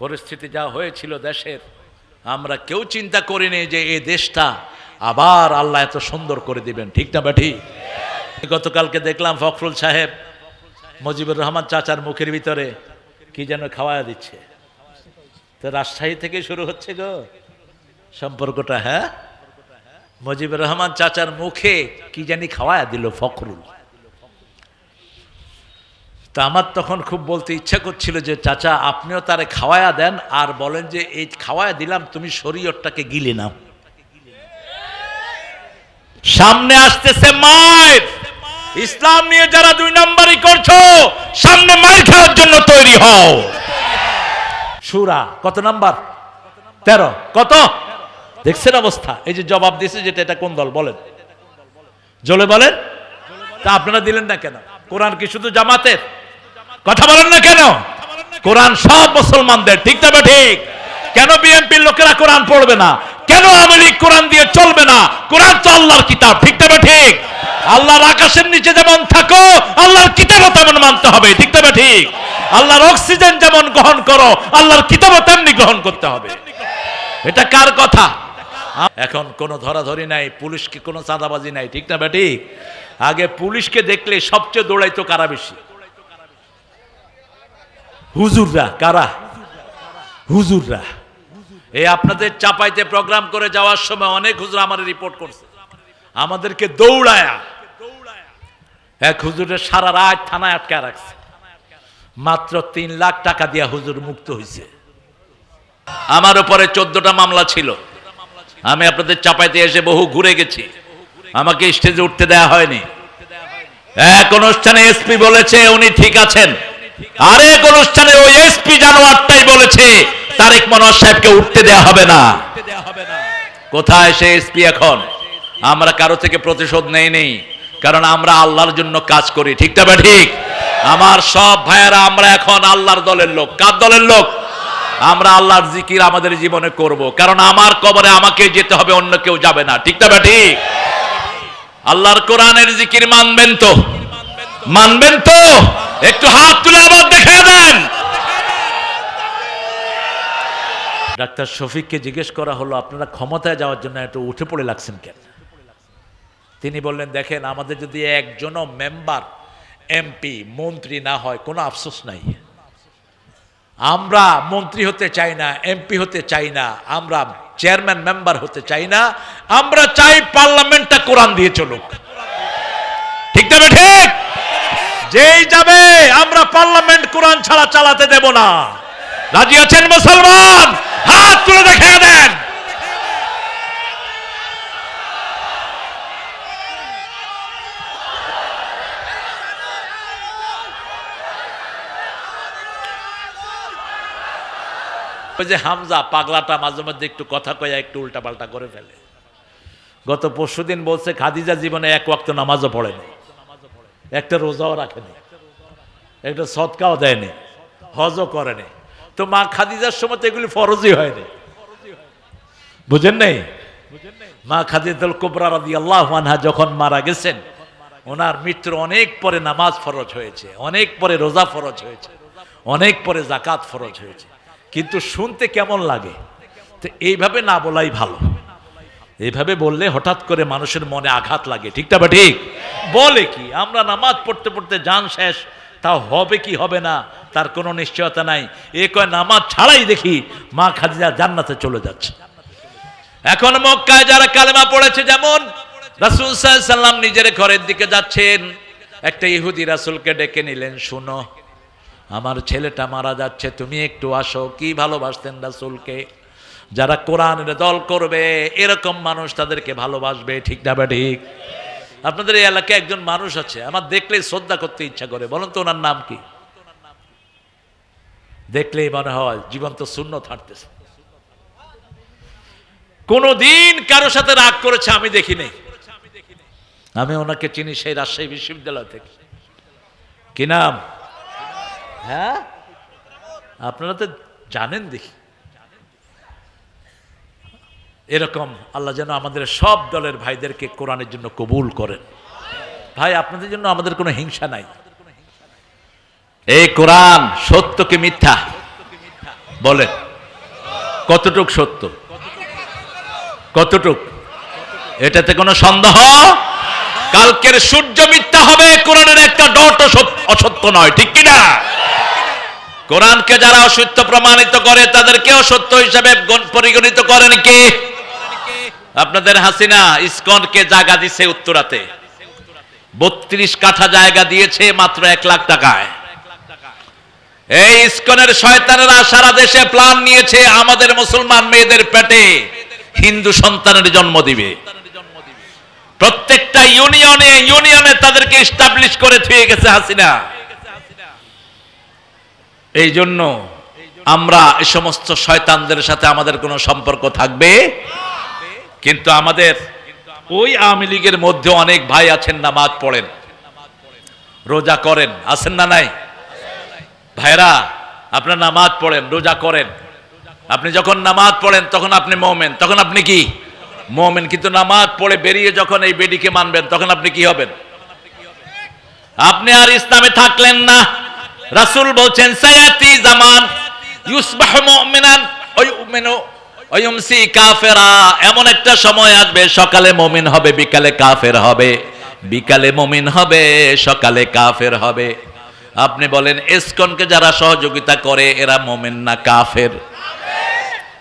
পরিস্থিতি যা হয়েছিল দেশের, আমরা কেউ চিন্তা করিনি যে এই দেশটা আবার আল্লাহ এত সুন্দর করে দিবেন, ঠিক না বেঠি? গতকালকে দেখলাম ফখরুল সাহেব মুজিবুর রহমান চাচার মুখের ভিতরে কি যেন খাওয়ায়া দিচ্ছে। তো রাজশাহী থেকে শুরু হচ্ছে গো সম্পর্কটা। হ্যাঁ, মুজিবুর রহমান চাচার মুখে কি জানি খাওয়ায়া দিল ফখরুল। তা আমার তখন খুব বলতে ইচ্ছা করছিল যে চাচা আপনিও তারে খাওয়ায়া দেন আর বলেন যে এই খাওয়ায়া দিলাম, তুমি শরীয়তটাকে গিলে নাও। সামনে আসতেছে মায়ের, ইসলাম নিয়ে যারা 2 নম্বরই করছো সামনে মায়ের খাওয়ার জন্য তৈরি হও। সূরা কত নাম্বার? 13। কত দেখছেন অবস্থা? এই যে জবাব দিয়েছে যেটা, এটা কোন দল বলেন, জলে বলেন। তা আপনারা দিলেন না কেন? কোরআন কি শুধু জামাতের? কথা বলেন না কেন? কোরআন সব মুসলমানদের, ঠিক না ঠিক? কেন বিএনপির লোকেরা কোরআন পড়বে না? কেন আওয়ামী লীগ কোরআন দিয়ে চলবে না? কোরআন তো আল্লাহর কিতাব, ঠিক না ঠিক? আল্লাহর আকাশের নিচে যেমন থাকো আল্লাহর কিতাবও তেমন মানতে হবে, ঠিক না ঠিক? আল্লাহর অক্সিজেন যেমন গ্রহণ করো আল্লাহর কিতাবও তেমনি গ্রহণ করতে হবে। এটা কার কথা? এখন কোনো ধরাধরি নাই, পুলিশকে কোনো চাঁদাবাজি নাই, ঠিক না ঠিক? আগে পুলিশকে দেখলে সবচেয়ে দৌড়াইতো কারা বেশি? হুজুররা। কারা? হুজুররা। এই আপনাদের চাপাইতে প্রোগ্রাম করে যাওয়ার সময় অনেক হুজুর আমার রিপোর্ট করছে, আমাদেরকে দৌড়ায়া এক হুজুরের সারা রাত থানায় আটকে রাখছে, মাত্র 3 লাখ টাকা দিয়া হুজুর মুক্ত হয়েছে। আমার উপরে 14টা মামলা ছিল। আমি আপনাদের চাপাইতে এসে বহু ঘুরে গেছি, আমাকে স্টেজে উঠতে দেয়া হয়নি। এক অনুষ্ঠানে এসপি বলেছে উনি ঠিক আছেন, আরেক অনুষ্ঠানে ওই এসপি জানোয়ারটাই বলেছে তারেক মনোয়ার সাহেবকে উঠতে দেয়া হবে না। কোথায় সে এসপি এখন? আমরা কারো থেকে প্রতিশোধ নেই, কারণ আমরা আল্লাহর জন্য কাজ করি, ঠিক না ঠিক? আমার সব ভাইয়েরা আমরা এখন আল্লাহর দলের লোক। কার দলের লোক? আমরা আল্লাহর জিকির আমাদের জীবনে করব, কারণ আমার কবরে আমাকে যেতে হবে, অন্য কেউ যাবে না, ঠিক না ঠিক? আল্লাহর কোরআনের জিকির মানবেন তো? মানবেন তো? একটু হাত তুলে আবার দেখে দেন। ডাক্তার শফিককে জিজ্ঞেস করা হলো আপনারা ক্ষমতায় যাওয়ার জন্য একটু উঠে পড়ে লাগছেন কেন? তিনি বললেন দেখেন, আমাদের যদি একজনও মেম্বার এমপি মন্ত্রী না হয় কোনো আফসোস নাই। আমরা মন্ত্রী হতে চাই না, এমপি হতে চাই না, আমরা চেয়ারম্যান মেম্বার হতে চাই না, আমরা চাই পার্লামেন্টটা কোরআন দিয়ে চলুক, ঠিক না ঠিক? যেই যাবে আমরা পার্লামেন্ট কোরআন ছাড়া চালাতে দেব না। রাজি আছেন মুসলমান? হাত তুলে দেখিয়ে দেন। ওই যে হামজা পাগলাটা মাঝে মধ্যে একটু কথা কয়া একটু উল্টা পাল্টা করে ফেলে। গত পরশুদিন বলছে খাদিজা জীবনে 1 ওয়াক্ত নামাজও পড়েনি, একটা রোজাও রাখেনি, একটা সদকাও দেয়নি, হজও করেনি। তো মা খাদিজার সময় তো এগুলি ফরজই হয়নি, বুঝেন নাই? মা খাদিজাতুল কুবরা রাদিয়াল্লাহু আনহা যখন মারা গেছেন, ওনার মৃত্যুর অনেক পরে নামাজ ফরজ হয়েছে, অনেক পরে রোজা ফরজ হয়েছে, অনেক পরে যাকাত ফরজ হয়েছে। কিন্তু শুনতে কেমন লাগে? তো এইভাবে না বলাই ভালো। এইভাবে বললে হঠাৎ করে মানুষের মনে আঘাত লাগে, ঠিক না ঠিক? বলে কি আমরা নামাজ পড়তে পড়তে জান শেষ, তাও হবে কি হবে না তার কোনো নিশ্চয়তা নাই। এ কয় নামাজ ছাড়াই দেখি মা খাদিজা জান্নাতে চলে যাচ্ছে। এখন মক্কায় যারা কালেমা পড়েছে, যেমন রাসূল সাল্লাল্লাহু আলাইহি ওয়াসাল্লাম নিজের ঘরের দিকে যাচ্ছেন, একটা ইহুদি রাসূলকে ডেকে নিলেন, শুনো আমার ছেলেটা মারা যাচ্ছে, তুমি একটু আসো। কি ভালোবাসতেন রাসূলকে। যারা কোরআনের দল করবে এরকম মানুষ তাদেরকে ভালোবাসবে, ঠিক না ঠিক? আপনাদের এই এলাকায় একজন মানুষ আছে, আমার দেখলেই শ্রদ্ধা করতে ইচ্ছা করে, বলুন তো ওনার নাম কি? দেখলেই মনে হয় জীবন্ত সুন্নত হাঁটতেছে। কোনদিন কারো সাথে রাগ করেছে আমি দেখিনি। আমি ওনাকে চিনি সেই রাজশাহী বিশ্ববিদ্যালয় থেকে। কি নাম? হ্যাঁ, আপনারা তো জানেন দেখি। এরকম আল্লাহ যেন আমাদের সব দলের ভাইদেরকে কোরআনের জন্য কবুল করেন। ভাই আপনাদের জন্য আমাদের কোনো হিংসা নাই। এই কোরআন সত্য কি মিথ্যা? বলেন কতটুক সত্য? কতটুক? এটাতে কোনো সন্দেহ? কালকের সূর্য মিথ্যা হবে, কোরআনের একটা ডট অসত্য নয়, ঠিক কিনা? কোরআনকে যারা অসত্য প্রমাণিত করে তাদেরকে অসত্য হিসাবে পরিগণিত করেন কে? আপনাদের হাসিনা ইসকনকে জায়গা দিছে উত্তরাতে, 32 কাঠা জায়গা দিয়েছে মাত্র 1 লাখ টাকায়। এই ইসকনের শয়তানেরা সারা দেশে প্ল্যান নিয়েছে আমাদের মুসলমান মেয়েদের পেটে হিন্দু সন্তানের জন্ম দিবে। প্রত্যেকটা ইউনিয়নে তাদেরকে এস্টাবলিশ করে থুয়ে গেছে হাসিনা। এই জন্য আমরা এই সমস্ত শয়তানদের সাথে আমাদের কোনো সম্পর্ক থাকবে। কিন্তু আমাদের ওই আওয়ামী লীগের মধ্যে অনেক ভাই আছেন, নামাজ পড়েন, রোজা করেন, আছেন না নাই? ভাইরা, আপনার নামাজ পড়েন, রোজা করেন। আপনি যখন নামাজ পড়েন তখন আপনি মুমিন, তখন আপনি কি? মুমিন। কিন্তু নামাজ পড়ে বেরিয়ে যখন এই বেডিকে মানবেন তখন আপনি কি হবেন? আপনি আর ইসলামে থাকলেন না। রাসূল বলছেন সায়াতি জামান ইউসবাহু মুমিনান ওয়া ইউমিনু ওয়া ইউমসি কাফিরা। এমন একটা সময় আসবে সকালে মুমিন হবে, বিকালে কাফের হবে, বিকালে মুমিন হবে, সকালে কাফের হবে। আপনি বলেন ইসকনকে যারা সহযোগিতা করে এরা মুমিন না কাফের?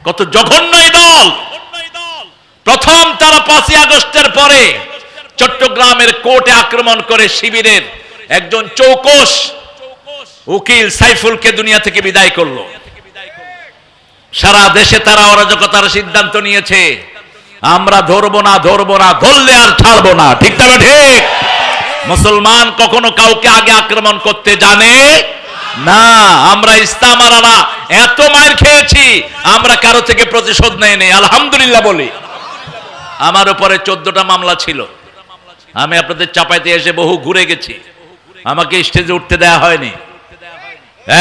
কত জঘন্য এই দল! প্রথম তারা 5ই আগস্টের পরে চট্টগ্রামের কোর্টে আক্রমণ করে শিবিরের একজন চৌকস উকিল সাইফুলকে দুনিয়া থেকে বিদায় করলো। সারা দেশে তারা অরাজকতার সিদ্ধান্ত নিয়েছে, আমরা ধরবো না, ধরলে আর ছাড়বো না, ঠিক না ঠিক? মুসলমান কখনো কাউকে আগে আক্রমণ করতে জানে না। আমরা ইসলামারা এত মার খেয়েছি, আমরা কারো থেকে প্রতিশোধ নেই, আলহামদুলিল্লাহ বলি। আমার উপরে 14টা মামলা ছিল। আমি আপনাদের চাপাইতে এসে বহু ঘুরে গেছি, আমাকে স্টেজে উঠতে দেয়া হয়নি।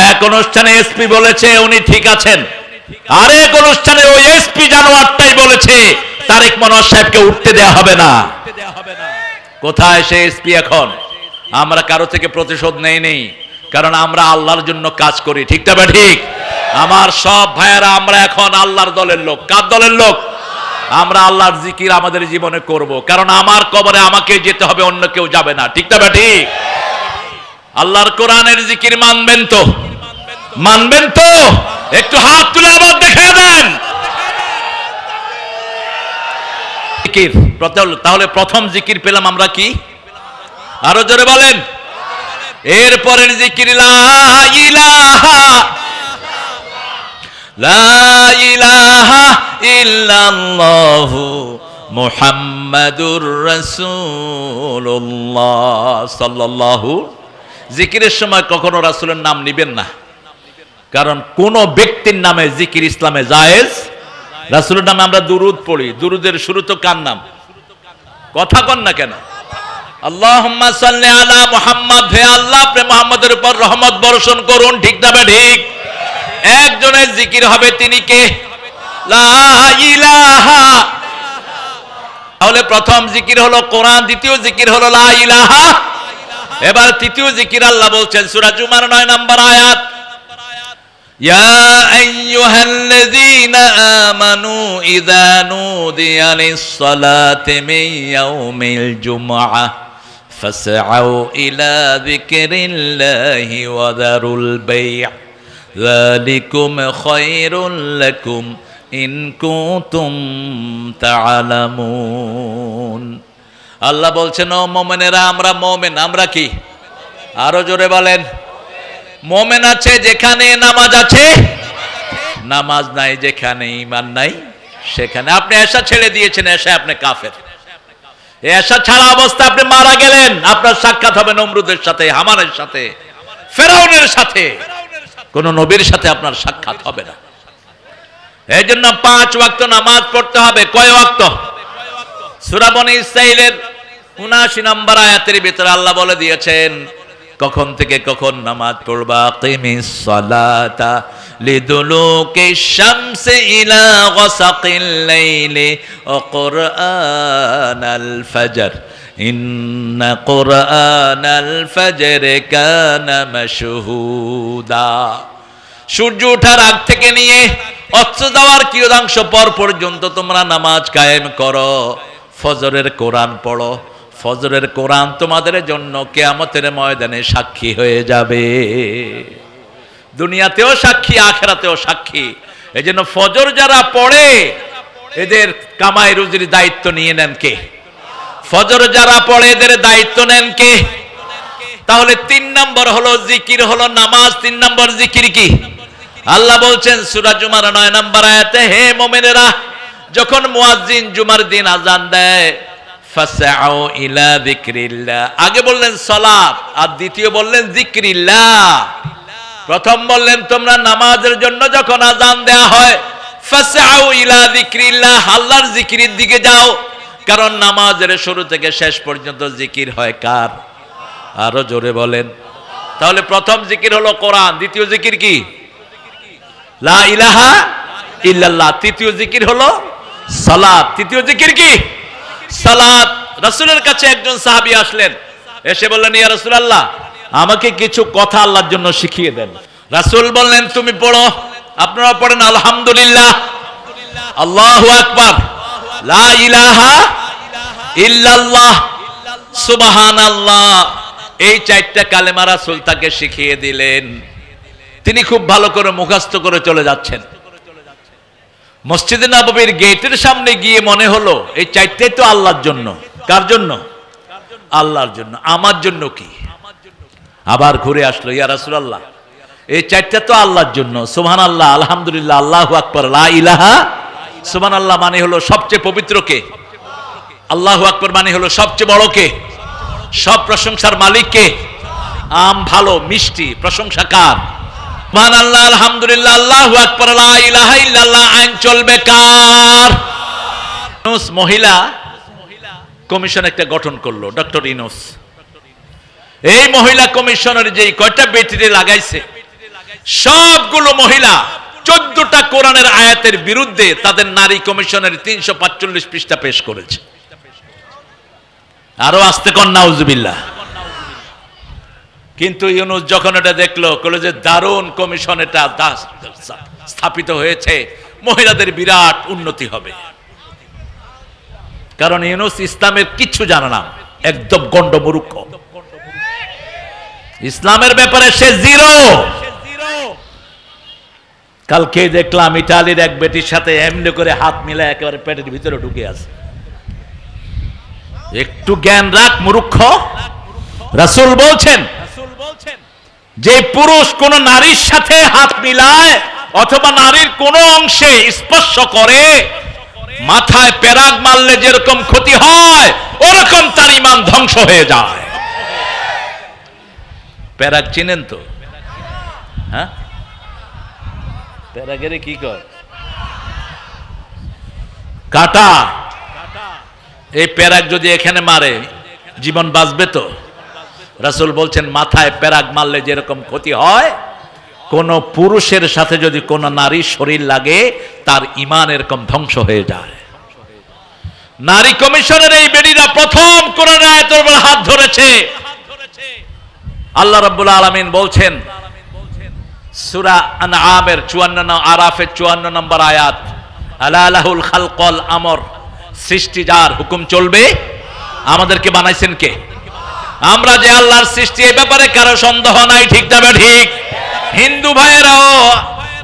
এক অনুষ্ঠানে এসপি বলেছে উনি ঠিক আছেন, আরেক অনুষ্ঠানে ওই এসপি জানোয়ারটাই বলেছে তারেক মনোয়ার সাহেবকে উঠতে দেয়া হবে না। কোথায় সে এসপি এখন? আমরা কারো থেকে প্রতিশোধ নেই, কারণ আমরা আল্লাহর জন্য কাজ করি, ঠিক না ঠিক? আমার সব ভাইয়েরা আমরা এখন আল্লাহর দলের লোক। কার দলের লোক? আমরা আল্লাহর জিকির আমাদের জীবনে করব, কারণ আমার কবরে আমাকে যেতে হবে, অন্য কেউ যাবে না, ঠিক না ঠিক? আল্লাহর কোরআনের জিকির মানবেন তো? মানবেন তো? একটু হাত তুলে আবার দেখে দেন। জিকির তাহলে প্রথম জিকির পেলাম আমরা কি? আরো জোরে বলেন। এরপরের জিকির লা ইলাহা ইল্লাল্লাহু মুহাম্মাদুর রাসূলুল্লাহ সাল্লাল্লাহু। জিকিরের সময় কখনো রাসূলের নাম নিবেন না, কারণ কোন ব্যক্তির নামে জিকির ইসলামে জায়েজ। রাসূলের নামে আমরা দুরুদ পড়ি, দুরুদের শুরু তো কার নাম? কথা কন না কেন? আল্লাহুম্মা সাল্লি আলা মুহাম্মাদ, হে আল্লাহ আপনি মুহাম্মাদের উপর রহমত বর্ষণ করুন, ঠিক না ঠিক? একজনের জিকির হবে, তিনি কে? লা ইলাহা। তাহলে প্রথম জিকির হলো কোরআন, দ্বিতীয় জিকির হলো লা ইলাহা। এবার তৃতীয় জিকির আল্লাহ বলছেন সূরা জুমার 9 নম্বর আয়াত, ইয়া আইয়ুহাল্লাযীনা আমানু ইযা নুদিয়া লিস-সালাতি মিন ইয়াউমিল জুমআহ ফাসআউ ইলা যিকরিল্লাহি ওয়া যারুল বাই', যালিকুম খায়রুল লাকুম ইন কুনতুম তা'লামুন। আল্লাহ বলছেন ও মুমিনেরা, আমরা মুমিন। আমরা কি? আরো জোরে বলেন। মুমিন আছে যেখানে নামাজ আছে, নামাজ নাই যেখানে ঈমান নাই সেখানে। আপনি এশা ছেড়ে দিয়েছেন, এশা আপনি কাফের। এশা ছাড়া অবস্থা আপনি মারা গেলেন, আপনার সাক্ষাৎ হবে নমরুদের সাথে, হামানের সাথে, ফেরাউনের সাথে, কোন নবীর সাথে আপনার সাক্ষাৎ হবে না। এই জন্য 5 ওয়াক্ত নামাজ পড়তে হবে। কয় ওয়াক্ত? সূরা বনী ইসরাঈলের 79 নম্বর আয়াতের ভিতরে আল্লাহ বলে দিয়েছেন কখন থেকে কখন নামাজ পড়বা। কিমিস সালাতা লিদুলুকিশ শামসি ইলা গাসাকিল লাইলি ওয়া কুরআনাল ফাজর ইন্না কুরআনাল ফাজরি কানা মাশহুদা। সূর্য ওঠার আগ থেকে নিয়ে অস্ত যাওয়ার কিয়দাংশ পর পর্যন্ত তোমরা নামাজ কায়েম করো, ফজরের কোরআন পড়ো। ফজরের কোরআন তোমাদের জন্য কিয়ামতের ময়দানে সাক্ষী হয়ে যাবে, দুনিয়াতেও সাক্ষী, আখিরাতেও সাক্ষী। এজন্য ফজর যারা পড়ে এদের কামাই রুজির দায়িত্ব নিয়ে নেন কে? ফজর যারা পড়ে এদের দায়িত্ব নেন কে? তাহলে 3 নম্বর হলো জিকির, হলো নামাজ। 3 নম্বর জিকির কি? আল্লাহ বলছেন সূরা জুমার 9 নম্বর আয়াতে, হে মুমিনেরা, যখন মুয়াজ্জিন জুমার দিন আজান দেয়, ফাসআউ ইলা যিকরিল্লাহ, আগে বললেন সালাত আর দ্বিতীয় বললেন যিকরিল্লাহ। প্রথম বললেন তোমরা নামাজের জন্য যখন আজান দেয়া হয়, ফাসআউ ইলা যিকরিল্লাহ, আল্লাহর জিকিরের দিকে যাও। কারণ নামাজের শুরু থেকে শেষ পর্যন্ত জিকির হয় কার? আরো জোরে বলেন। তাহলে প্রথম জিকির হলো কোরআন, দ্বিতীয় জিকির কি? লা ইলাহা ইল্লাল্লাহ। তৃতীয় জিকির হলো সালাত। তৃতীয় জিকির কি? সালাত। রাসূলের কাছে একজন সাহাবী আসলেন, এসে বললেন, ইয়া রাসূলুল্লাহ, আমাকে কিছু কথা আল্লাহর জন্য শিখিয়ে দেন। রাসূল বললেন, তুমি পড়ো। আপনারা পড়েন আলহামদুলিল্লাহ, আল্লাহু আকবার, লা ইলাহা ইল্লাল্লাহ, সুবহানাল্লাহ। এই 4টা কালেমা রাসূল তাকে শিখিয়ে দিলেন। তিনি খুব ভালো করে মুখস্থ করে চলে যাচ্ছেন। মসজিদে নববীর গেটের সামনে গিয়ে মনে হলো এই 4টাই তো আল্লাহর জন্য। কার জন্য? আল্লাহর জন্য। আমার জন্য কি? আবার ঘুরে আসলো, ইয়া রাসূলুল্লাহ, এই 4টা তো আল্লাহর জন্য, সুবহানাল্লাহ, আলহামদুলিল্লাহ, আল্লাহু আকবার, লা ইলাহা। সুবহানাল্লাহ মানে হলো সবচেয়ে পবিত্র কে? আল্লাহু আকবার মানে হলো সবচেয়ে বড় কে? সব প্রশংসার মালিক কে? আম ভালো মিষ্টি প্রশংসা কার? সুবহানাল্লাহ, আলহামদুলিল্লাহ, আল্লাহু আকবার, লা ইলাহা ইল্লাল্লাহ। আইন চলবে কার? ইউনূস মহিলা কমিশন একটা গঠন করলো, ডক্টর ইউনূস। এই মহিলা কমিশনের যে কয়টা বেটিরে লাগাইছে, সবগুলো মহিলা 14টা কোরআনের আয়াতের বিরুদ্ধে তাদের নারী কমিশনের 345 পৃষ্ঠা পেশ করেছে। আরো আস্তে কর নাউজুবিল্লাহ। কিন্তু ইউনূস যখন এটা দেখলো, বলল যে দারুণ কমিশন এটা স্থাপিত হয়েছে, মহিলাদের বিরাট উন্নতি হবে। কারণ ইউনূস ইসলামের কিচ্ছু জানে না, একদম গন্ডমূর্খ। ইসলামের ব্যাপারে সে জিরো। কালকে দেখলাম ইটালির এক বেটির সাথে এমনি করে হাত মিলে একেবারে পেটের ভিতরে ঢুকে আছে। একটু জ্ঞান রাখ মূর্খ। রাসূল বলছেন যে পুরুষ কোন নারীর সাথে হাত মিলায় অথবা নারীর কোন অংশে স্পর্শ করে, মাথায় পেরাগ মারলে যেরকম ক্ষতি হয় ওরকম তার ঈমান ধ্বংস হয়ে যায়। পেরাগ চিনেন তো? হ্যাঁ, পেরাগের কি কর? কাটা। এই পেরাগ যদি এখানে মারে জীবন বাঁচবে তো? রাসূল বলছেন মাথায় পেরাগ মারলে যেরকম ক্ষতি হয়, কোন পুরুষের সাথে যদি কোন নারীর শরীর লাগে তার ঈমান এরকম ধ্বংস হয়ে যায়। নারী কমিশনের এই বেটিরা প্রথম কোরআনের আয়াতের উপর হাত ধরেছে। আল্লাহ রাব্বুল আলামিন বলছেন সূরা আনআমের 54, আরাফের 54 নম্বর আয়াত, আলা লাহুল খালকল আমর, সৃষ্টি যার, হুকুম চলবে। আমাদেরকে বানাইছেন কে? আমরা যে আল্লাহর সৃষ্টি, এই ব্যাপারে কারো সন্দেহ নাই, ঠিক না ঠিক? হিন্দু ভাইয়েরাও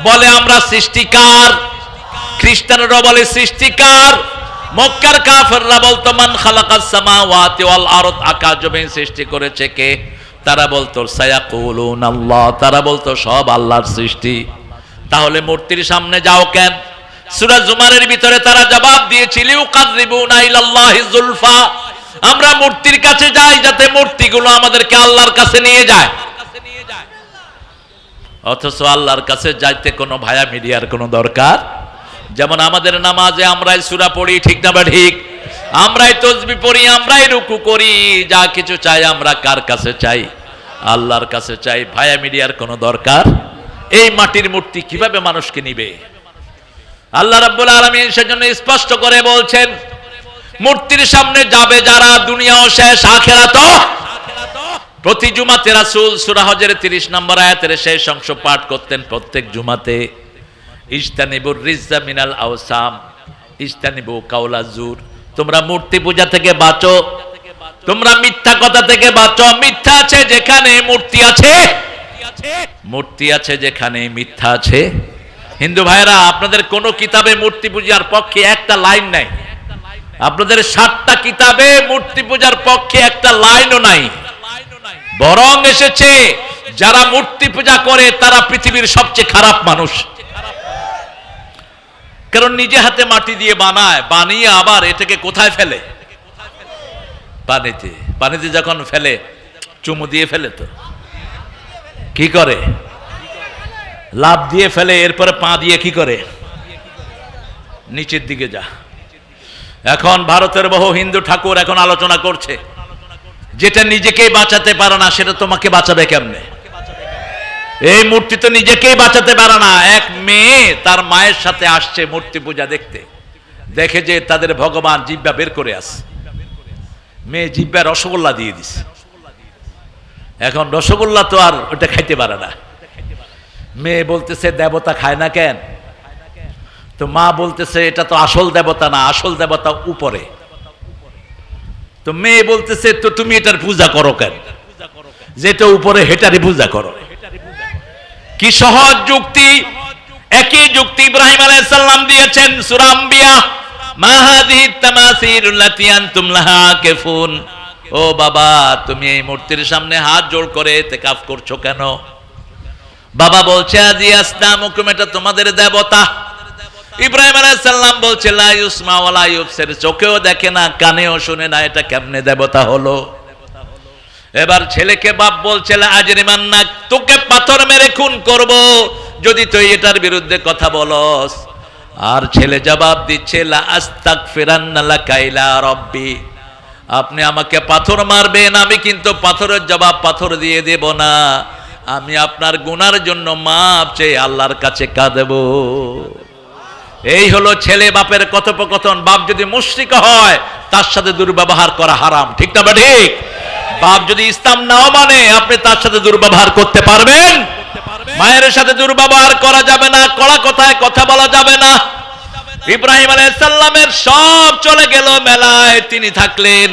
বলে আমরা সৃষ্টিকার, খ্রিস্টানরাও বলে সৃষ্টিকার, মক্কার কাফেররা বলতো মান খালাকাস সামাওয়াতি ওয়াল আরদ, আকাশ জমিন সৃষ্টি করেছে কে? তারা বলতো সায়াকুলুন আল্লাহ, তারা বলতো সব আল্লাহর সৃষ্টি। তাহলে মূর্তির সামনে যাও কেন? সূরা জুমারের ভিতরে তারা জবাব দিয়েছিল ইউকাযিবুনা ইলাল্লাহি যুলফা, আমরা মূর্তির কাছে যাই যাতে মূর্তিগুলো আমাদেরকে আল্লাহর কাছে নিয়ে যায়। অথচ আল্লাহর কাছে যাইতে কোনো ভায়া মিডিয়ার কোনো দরকার। যেমন আমাদের নামাজে আমরাই সূরা পড়ি, ঠিক না বা ঠিক? আমরাই তাসবিহ পড়ি, আমরাই রুকু করি, যা কিছু চাই আমরা কার কাছে চাই? আল্লাহর কাছে চাই। ভায়া মিডিয়ার কোনো দরকার? এই মাটির মূর্তি কিভাবে মানুষকে নিবে? আল্লাহ রাব্বুল আলামিন সেজন্য স্পষ্ট করে বলছেন মূর্তির সামনে যাবে যারা দুনিয়াও শেষ আখিরাতও প্রতি জুমাতে রাসূল সূরা হজের 30 নম্বর আয়াতের শেষ অংশ পাঠ করতেন প্রত্যেক জুমাতে, ইজতানিবুর রিজ্জা মিনাল আওসাম ইজতানিবু কাওলা জুর। তোমরা মূর্তি পূজা থেকে বাঁচো, তোমরা মিথ্যা কথা থেকে বাঁচো। মিথ্যা আছে যেখানে মূর্তি আছে, মূর্তি আছে যেখানে মিথ্যা আছে। হিন্দু ভাইরা, আপনাদের কোন কিতাবে মূর্তি পূজার পক্ষে একটা লাইন নাই। আপনাদের 7টা কিতাবে মূর্তি পূজার পক্ষে একটা লাইনও নাই। বরং এসেছে যারা মূর্তি পূজা করে তারা পৃথিবীর সবচেয়ে খারাপ মানুষ। কারণ নিজে হাতে মাটি দিয়ে বানায়, বানিয়ে আবার এটাকে কোথায় ফেলে? পানিতে। পানিতে যখন ফেলে চুমু দিয়ে ফেলে, তো কি করে? লাফ দিয়ে ফেলে, এরপরে পা দিয়ে কি করে? নিচের দিকে যা। এখন ভারতের বহু হিন্দু ঠাকুর এখন আলোচনা করছে, যেটা নিজেকেই বাঁচাতে পারে না সেটা তোমাকে বাঁচাবে কেমনে? এই মূর্তি তো নিজেকেই বাঁচাতে পারে না। এক মেয়ে তার মায়ের সাথে আসছে মূর্তি পূজা দেখতে, দেখে যে তাদের ভগবান জিহ্বা বের করে আসে। মেয়ে জিহ্বা রসগোল্লা দিয়ে দিছে। এখন রসগোল্লা তো আর ওটা খাইতে পারে না। মেয়ে বলতেছে দেবতা খায় না কেন? তো মা বলতেছে এটা তো আসল দেবতা না, আসল দেবতা উপরে। তো মেয়ে বলতেছে তো তুমি এটার পূজা করো কেন? যেটা উপরে হেটারই পূজা করো। কি সহজ যুক্তি! একই যুক্তি ইব্রাহিম আলাইহিস সালাম দিয়েছেন সূরা আম্বিয়া, মা হাযিহি তামাসিলুল লাতী আনতুম লাহা আকিফুন। ও বাবা, তুমি এই মূর্তির সামনে হাত জোড় করে ইতিকাফ করছো কেন? বাবা বলছে আজি আসনামুকুম, এটা তোমাদের দেবতা। ইব্রাহিম আলাইহিস সালাম বলছে লা ইউসমা ওয়ালা ইউবসির, চোখেও দেখে না কানেও শুনে না, এটা কেমনে দেবতা হলো? এবার ছেলেকে বাপ বলছে লা আজরিমান্নাক, তোকে পাথর মেরে খুন করব যদি তুই এটার বিরুদ্ধে কথা বলস। আর ছেলে জবাব দিচ্ছে লা আস্তাগফিরান্না লাকা ইলা রাব্বি, আপনি আমাকে পাথর মারবেন, আমি কিন্তু পাথরের জবাব পাথর দিয়ে দেব না। আমি আপনার গুনার জন্য মাপ চেয়ে আল্লাহর কাছে কাঁদব। এই হলো ছেলে বাপের কথোপকথন। বাপ যদি মুশরিক হয় তার সাথে দুর্ব্যবহার করা হারাম, ঠিক না বা ঠিক? বাপ যদি ইসলাম নাও মানে আপনি তার সাথে দুর্ব্যবহার করতে পারবেন? মায়ের সাথে দুর্ব্যবহার করা যাবে না, কড়া কথায় কথা বলা যাবে না। ইব্রাহিম আলাইহিস সালামের সব চলে গেল মেলায়, তিনি থাকলেন।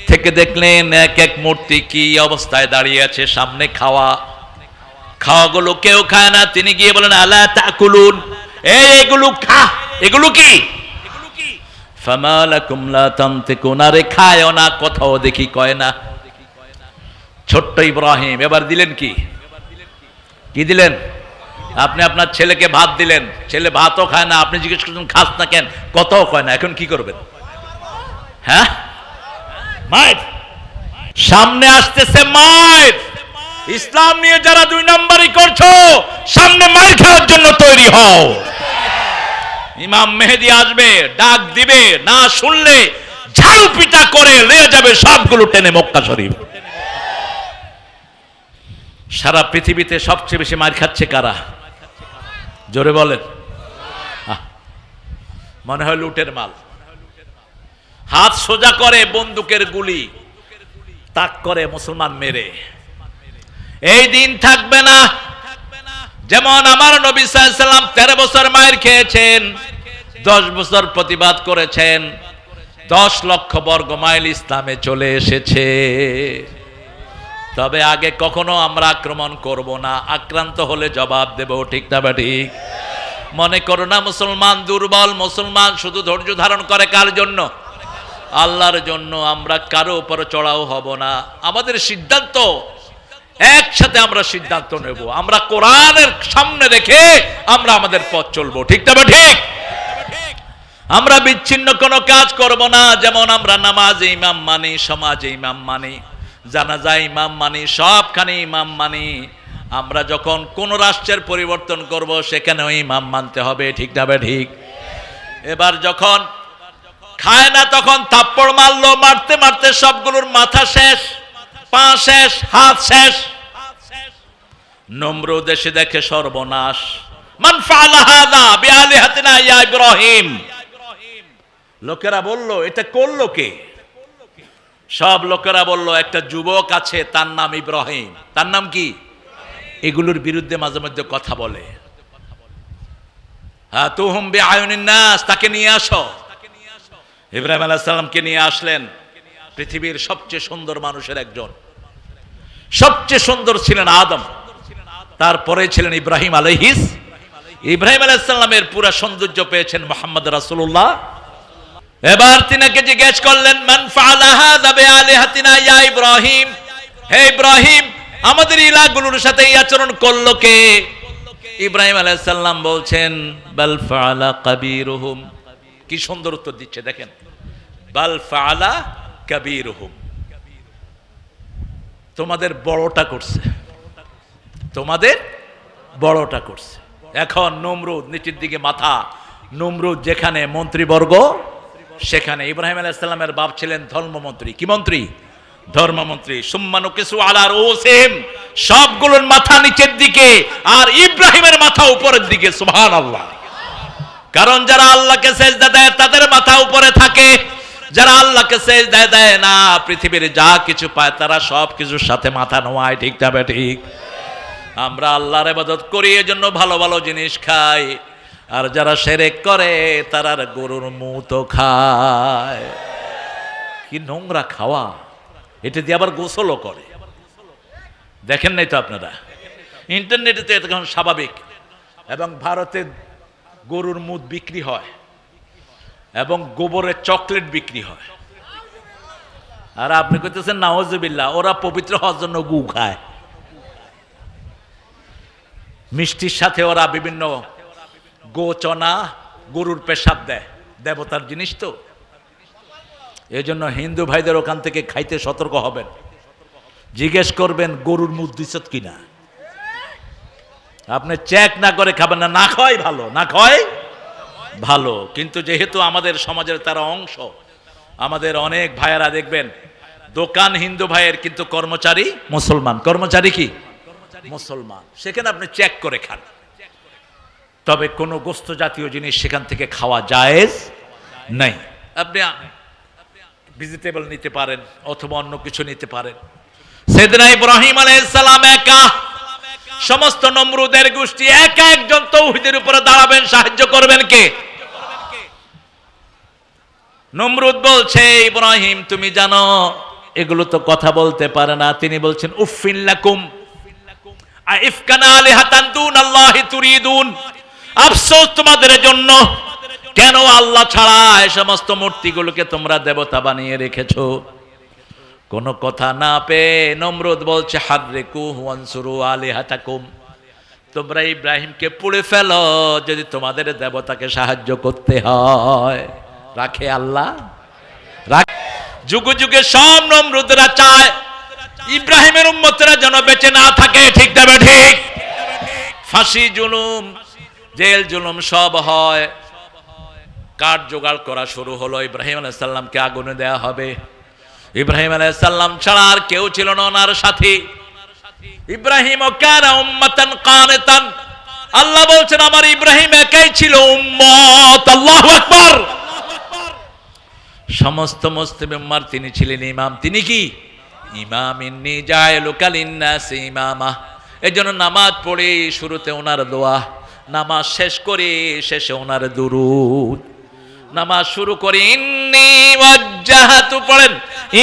থেকে দেখলেন এক এক মূর্তি কি অবস্থায় দাঁড়িয়ে আছে, সামনে খাওয়াগুলো কেউ খায় না। তিনি গিয়ে বলেন আলা তাকুলুন, এগুলো খা, এগুলো কি? ফামা লাকুম লা তানতিকুন, আরে খায় না, কথাও দেখি কয় না। ছোট্ট ইব্রাহিম এবার দিলেন কি? কি দিলেন? আপনি আপনার ছেলেকে ভাত দিলেন, ছেলে ভাতও খায় না, আপনি জিজ্ঞেস করছেন খাস না কেন, কথাও কয় না। এখন কি করবেন? হ্যাঁ, মায়ের সামনে আসতেছে মায়ের। ইসলাম নিয়ে যারা 2 নম্বরই করছো, সামনে মায়ের খাওয়ার জন্য তৈরি হও। ইমাম মেহেদী আসবে, ডাক দিবে, না শুনলে ঝাল পিটা করে নিয়ে যাবে সবগুলো টেনে মক্কা শরীফ। সারা পৃথিবীতে সবচেয়ে বেশি মার খাচ্ছে কারা? জোরে বলেন। মনে হয় লুটের মাল। হাত সোজা করে বন্দুকের গুলি তাক করে মুসলমান মেরে। এই দিন থাকবে না। যেমন আমার নবী সাল্লাল্লাহু আলাইহি ওয়াসাল্লাম 13 বছর মায়ের খেয়েছেন, 10 বছর প্রতিবাদ করেছেন, 10 লক্ষ বর্গ মাইল ইসলামে চলে এসেছে। তবে আগে কখনো আমরা আক্রমণ করব না, আক্রান্ত হলে জবাব দেব, ঠিক না বা ঠিক? মনে করো না মুসলমান দুর্বল, মুসলমান শুধু ধৈর্য ধারণ করে কার জন্য? আল্লাহর জন্য। আমরা কারো উপর চড়াও হব না। আমাদের সিদ্ধান্ত একসাথে, আমরা সিদ্ধান্ত নেব, আমরা কোরআনের সামনে রেখে আমরা আমাদের পথ চলবো, ঠিক না বা ঠিক? আমরা বিচ্ছিন্ন কোনো কাজ করব না। যেমন আমরা নামাজে ইমাম মানি, সমাজে ইমাম মানি, জানাজায় ইমাম মানি, সবখানে ইমাম মানি। আমরা যখন কোন রাষ্ট্রের পরিবর্তন করব সেখানেও ইমাম মানতে হবে, ঠিক না বা ঠিক? এবার যখন খায় না তখন থাপ্পড় মারলো, মারতে মারতে সবগুলোর মাথা শেষ, পা শেষ, হাত শেষ। নমরুদ এসে দেখে সর্বনাশ। মান ফাআলা হাযা বিআলিহাতিনা ইয়া ইব্রাহিম। লোকেরা বলল এটা করলো কে? সব লোকেরা বলল একটা যুবক আছে তার নাম ইব্রাহিম, তার নাম কি? এগুলোর বিরুদ্ধে মাঝে মধ্যে কথা বলে। হ্যাঁ, তুহুম বিআয়ুনিন নাস, তাকে নিয়ে আসো। ইব্রাহিম আলাইহিস সালামকে নিয়ে আসলেন। পৃথিবীর সবচেয়ে সুন্দর মানুষের একজন, সবচেয়ে সুন্দর ছিলেন আদম, তারপরে ছিলেন ইব্রাহিম আলাইহিস। ইব্রাহিম আলাইহিস সালামের পুরা সৌন্দর্য পেয়েছেন মুহাম্মদ রাসূলুল্লাহ। এবার তিনাকে জিজ্ঞেস করলেন, মান ফাআলা হাযা বিআলিহাতিনা ইয়া ইব্রাহিম, হে ইব্রাহিম, আমাদের ইলাহগুলোর সাথে এই আচরণ করলো কে? ইব্রাহিম আলাইহিস সালাম বলছেন, বাল ফাআলা কাবীরুহুম। কি সুন্দর উত্তর দিচ্ছে দেখেন, বাল ফাআলা কাবীরুহুম, তোমাদের বড়টা করছে, তোমাদের বড়টা করছে। এখন নমরুদ নিচের দিকে মাথা, নমরুদ যেখানে মন্ত্রীবর্গ সেখানে। ইব্রাহিম আলাইহিস সালামের বাপ ছিলেন ধর্মমন্ত্রী। কি মন্ত্রী? ধর্মমন্ত্রী। সুম্মানু কিসু আলা রুসিহিম, সবগুলোর মাথা নিচের দিকে আর ইব্রাহিমের মাথা উপরের দিকে। সুবহানাল্লাহ। কারণ যারা আল্লাহকে সেজদা দেয় তাদের মাথা উপরে থাকে, যারা আল্লাহকে সেজদা দেয় না, পৃথিবীর যা কিছু পায় তারা সব কিছুর সাথে মাথা নোয়ায়। ঠিক না ঠিক? আমরা আল্লাহর ইবাদত করি, এজন্য ভালো ভালো জিনিস খাই, আর যারা শিরক করে তারা গরুর মুত খায়। কি নোংরা খাওয়া! এটা দিয়ে আবার গোসলও করে। দেখেন নাই তো আপনারা? ইন্টারনেটে তো এটা এখন স্বাভাবিক। এবং ভারতে গরুর মুত বিক্রি হয় এবং গোবরের চকলেট বিক্রি হয়। আর আপনি কইতেছেন নাউজুবিল্লাহ, ওরা পবিত্র হওয়ার জন্য গু খায়। মিষ্টির সাথে ওরা বিভিন্ন গোচনা, গরুর পেশাব দেয়, দেবতার জিনিস তো। এই জন্য হিন্দু ভাইদের ওখান থেকে খাইতে সতর্ক হবেন। জিজ্ঞেস করবেন গরুর মুখ দিছত কিনা। আপনি চেক না করে খাবেন না, না খাওয়াই ভালো, না খাওয়াই ভালো। কিন্তু যেহেতু আমাদের সমাজের তারা অংশ, আমাদের অনেক ভাইয়েরা দেখবেন দোকান হিন্দু ভাইয়ের কিন্তু কর্মচারী মুসলমান। কর্মচারী কি? মুসলমান। সেখানে আপনি চেক করে খান। তবে কোনো গোস্ত জাতীয় জিনিস সেখান থেকে খাওয়া জায়েজ নাই। আপনি ভেজিটেবল নিতে পারেন অথবা অন্য কিছু নিতে পারেন। সাইয়েদনা ইব্রাহিম আলাইহিস সালাম একা, সমস্ত নমরুদের গোষ্ঠী একা একজন তাওহীদের উপরে দাঁড়াবেন, সাহায্য করবেন কে? নমরুদ বলছে, ইব্রাহিম তুমি জানো এগুলো তো কথা বলতে পারে না। তিনি বলছেন, উফিন লাকুম আইফকান আলিহাতান দুনাল্লাহি তুরিদুন, আফসোস তোমাদের জন্য, কেন আল্লাহ ছাড়া এই সমস্ত মূর্তিগুলোকে তোমরা দেবতা বানিয়ে রেখেছো। কোনো কথা না পেয়ে নমরুদ বলছে, হাররিকু ওয়ানসুরু আলিহাতাকুম, তোমরা ইব্রাহিমকে পুড়ে ফেলো যদি তোমাদের দেবতাকে সাহায্য করতে হয়। রাখে আল্লাহ? যুগে যুগে সব নমরুদরা চায় ইব্রাহিমের উম্মতরা যেন বেঁচে না থাকে। ঠিক না ঠিক? ফাঁসি, জুলুম, জেল জুলুম সব হয়। কাঠ জোগাড় করা শুরু হলো, ইব্রাহিম আলাইহিস সালামকে আগুনে দেয়া হবে। ইব্রাহিম আলাইহিস সালাম ছাড়া আর কেউ ছিল না ওনার সাথী। ইব্রাহিম কানা উম্মাতান কানিতান, আল্লাহ বলছেন আমার ইব্রাহিম একাই ছিল উম্মত। আল্লাহু আকবার। সমস্ত মুসলিম উম্মার তিনি ছিলেন ইমাম। তিনি কি? ইমাম। ইন্নী জাইলুকা লিন্নাসি ইমামা। এজন্য নামাজ পড়ে শুরুতে ওনার দোয়া, নামাজ শেষ করে শেষে ওনার দুরূদ। নামাজ শুরু করে ইন্নী ওয়াজ্জাহাতু পড়েন,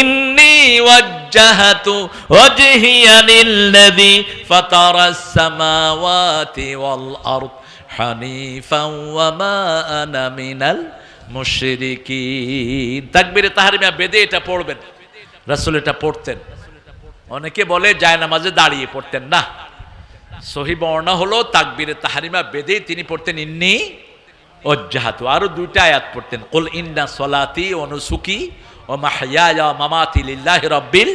ইন্নী ওয়াজ্জাহাতু ওয়াজহিয়া লিল্লাযী ফাতারাস সামাওয়াতি ওয়াল আরদ হানিফান ওয়া মা আনা মিনাল মুশরিকিন। তাকবীরে তাহরিমা বেদে এটা পড়বেন। রাসূল এটা পড়তেন। অনেকে বলে জায়নামাজে দাঁড়িয়ে পড়তেন না, সহিহ বর্ণনা হলো তাকবীরে তাহরিমা বেদে তিনি পড়তেন ইন্নী ওয়াজ্জাহাতু। আরো দুইটা আয়াত পড়তেন, কুল ইন্না সলাতি ওয়া নুসুকি ওয়া মাহইয়ায়া ওয়া মামাতি লিল্লাহি রাব্বিল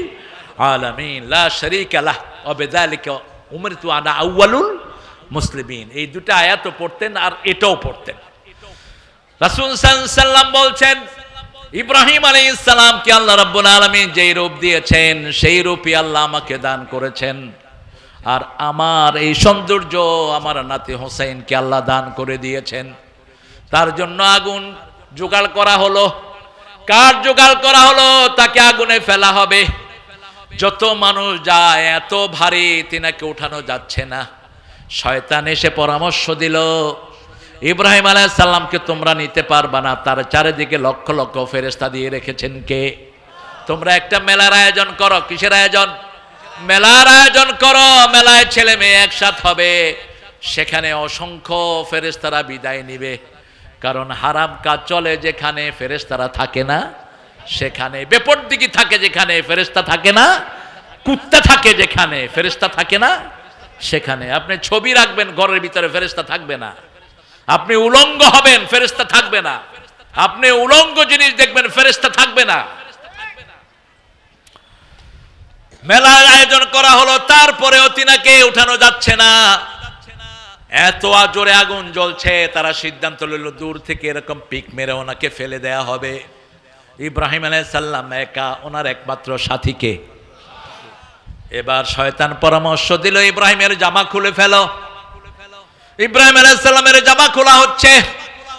আলামিন লা শারীকা লাহ ওয়া বিযালিকা উমিরতু আনা আউয়ালুল মুসলিমিন। এই দুটো আয়াতও পড়তেন আর এটাও পড়তেন। রাসূল সাল্লাল্লাহু আলাইহি সাল্লাম বলছেন, ইব্রাহিম আলাইহিস সালামকে আল্লাহ রাব্বুল আলামিন যেই রূপ দিয়েছেন সেই রূপই আল্লাহ আমাকে দান করেছেন। আর আমার এই সৌন্দর্য আমার নাতি হোসেনকে আল্লাহ দান করে দিয়েছেন। তার জন্য আগুন জোগাড় করা হলো, কাঠ জোগাড় করা হলো, তাকে আগুনে ফেলা হবে। যত মানুষ যায়, এত ভারী, তিনাকে উঠানো যাচ্ছে না। শয়তান এসে পরামর্শ দিল, ইব্রাহিম আলাইহিস সালামকে তোমরা নিতে পারবা না, তার চারিদিকে লক্ষ লক্ষ ফেরেশতা দিয়ে রেখেছেন কে? তোমরা একটা মেলার আয়োজন করো। কিসের আয়োজন? মেলার আয়োজন করো। মেলায় ছেলে মেয়ে একসাথ হবে, সেখানে অসংখ্য ফেরেশতারা বিদায় নিবে। কারণ হারাম কাজ চলে যেখানে ফেরেশতারা থাকে না, সেখানে বেপরদিকি থাকে যেখানে ফেরেশতা থাকে না, কুত্তা থাকে যেখানে ফেরেশতা থাকে না, সেখানে। আপনি ছবি রাখবেন ঘরের ভিতরে, ফেরেশতা থাকবে না। আপনি উলঙ্গ হবেন, ফেরেশতা থাকবে না। আপনি উলঙ্গ জিনিস দেখবেন, ফেরেশতা থাকবে না। মেলার আয়োজন করা হলো, তারপরেও তিনাকে উঠানো যাচ্ছে না। এত জোরে আগুন জ্বলছে, তারা সিদ্ধান্ত নিল দূর থেকে এরকম পিক মেরে ওনাকে ফেলে দেয়া হবে। ইব্রাহিম আলাইহিস সালাম একা, ওনার একমাত্র সাথীকে। এবার শয়তান পরামর্শ দিল, ইব্রাহিমের জামা খুলে ফেলো। ইব্রাহিম আলাইহিস সালামের জামা খোলা হচ্ছে,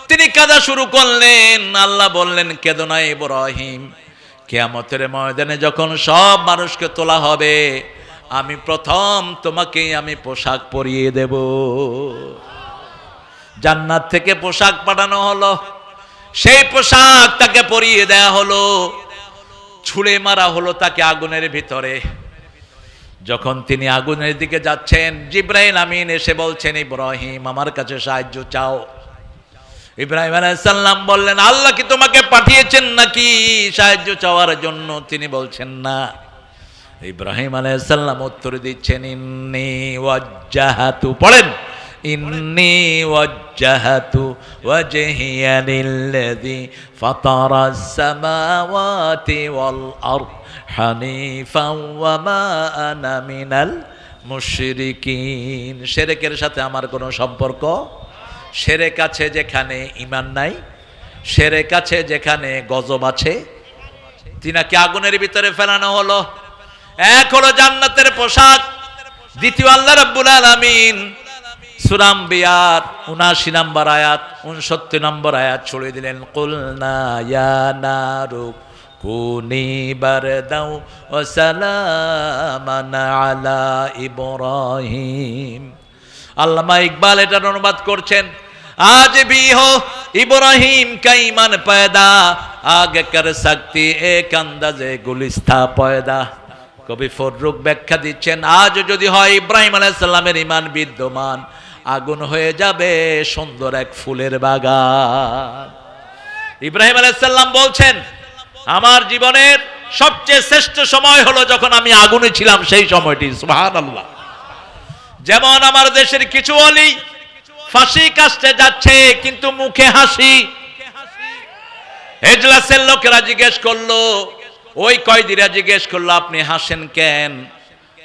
তিনি কাঁদা শুরু করলেন। আল্লাহ বললেন, কেঁদো না ইব্রাহিম, কিয়ামতের ময়দানে যখন সব মানুষকে তোলা হবে, আমি প্রথম তোমাকে আমি পোশাক পরিয়ে দেব। জান্নাত থেকে পোশাক পাঠানো হলো, সেই পোশাক তাকে পরিয়ে দেয়া হলো। ছুঁড়ে মারা হলো তাকে আগুনের ভিতরে। যখন তিনি আগুনের দিকে যাচ্ছেন, জিবরাইল আমিন এসে বলছেন, ইব্রাহিম আমার কাছে সাহায্য চাও। ইব্রাহিম আলাইহিস সালাম বললেন, আল্লাহ কি তোমাকে পাঠিয়েছেন নাকি সাহায্য চাওয়ার জন্য? তিনি বলছেন না। ইব্রাহিম আলাইহিস সালাম উত্তর দিচ্ছেন, ইন্নী ওয়াজ্জাহাতু, পড়েন, ইন্নী ওয়াজ্জাহাতু ওয়াজহিয়া লিল্লাযী ফাতারাস সামাওয়াতি ওয়াল আরদ হানিফাও ওয়া মা আনা মিনাল মুশরিকিন। শিরকের সাথে আমার কোনো সম্পর্ক। শিরক আছে যেখানে ঈমান নাই, শিরক আছে যেখানে গজব আছে। তিনাকে আগুনের ভিতরে ফেলানো হলো। এক হলো জান্নাতের পোশাক, দ্বিতীয় আল্লাহ রাব্বুল আলামিন সূরা আম্বিয়ার ৭৯ নম্বর আয়াত ৬৯ নম্বর আয়াত ছড়িয়ে দিলেন, কুলনা ইয়া নারু কুনি বারদাও ওয়া সালামান আলা ইব্রাহিম। আল্লামা ইকবাল এটার অনুবাদ করছেন, আজ ভি হো ইব্রাহিম কা ঈমান পয়দা, আগে কর সকতি এক আন্দাজে গুলিস্তা পয়দা। কবি ফররুখ ব্যাখ্যা দিচ্ছেন, আজ যদি হয় ইব্রাহিম আলাইহিস সালামের ঈমান বিদ্যমান, আগুন হয়ে যাবে সুন্দর এক ফুলের বাগান। ইব্রাহিম আলাইহিস সালাম বলছেন, আমার জীবনের সবচেয়ে শ্রেষ্ঠ সময় হলো যখন আমি আগুনে ছিলাম, সেই সময়টি। সুবহানাল্লাহ। যেমন আমার দেশের কিছু ওলি ফাঁসি কাস্টে যাচ্ছে, কিন্তু মুখে হাসি। এজলাসের লোকেরা জিজ্ঞেস করলো, ওই কয়েদিরা জিজ্ঞেস করলো, আপনি হাসেন কেন?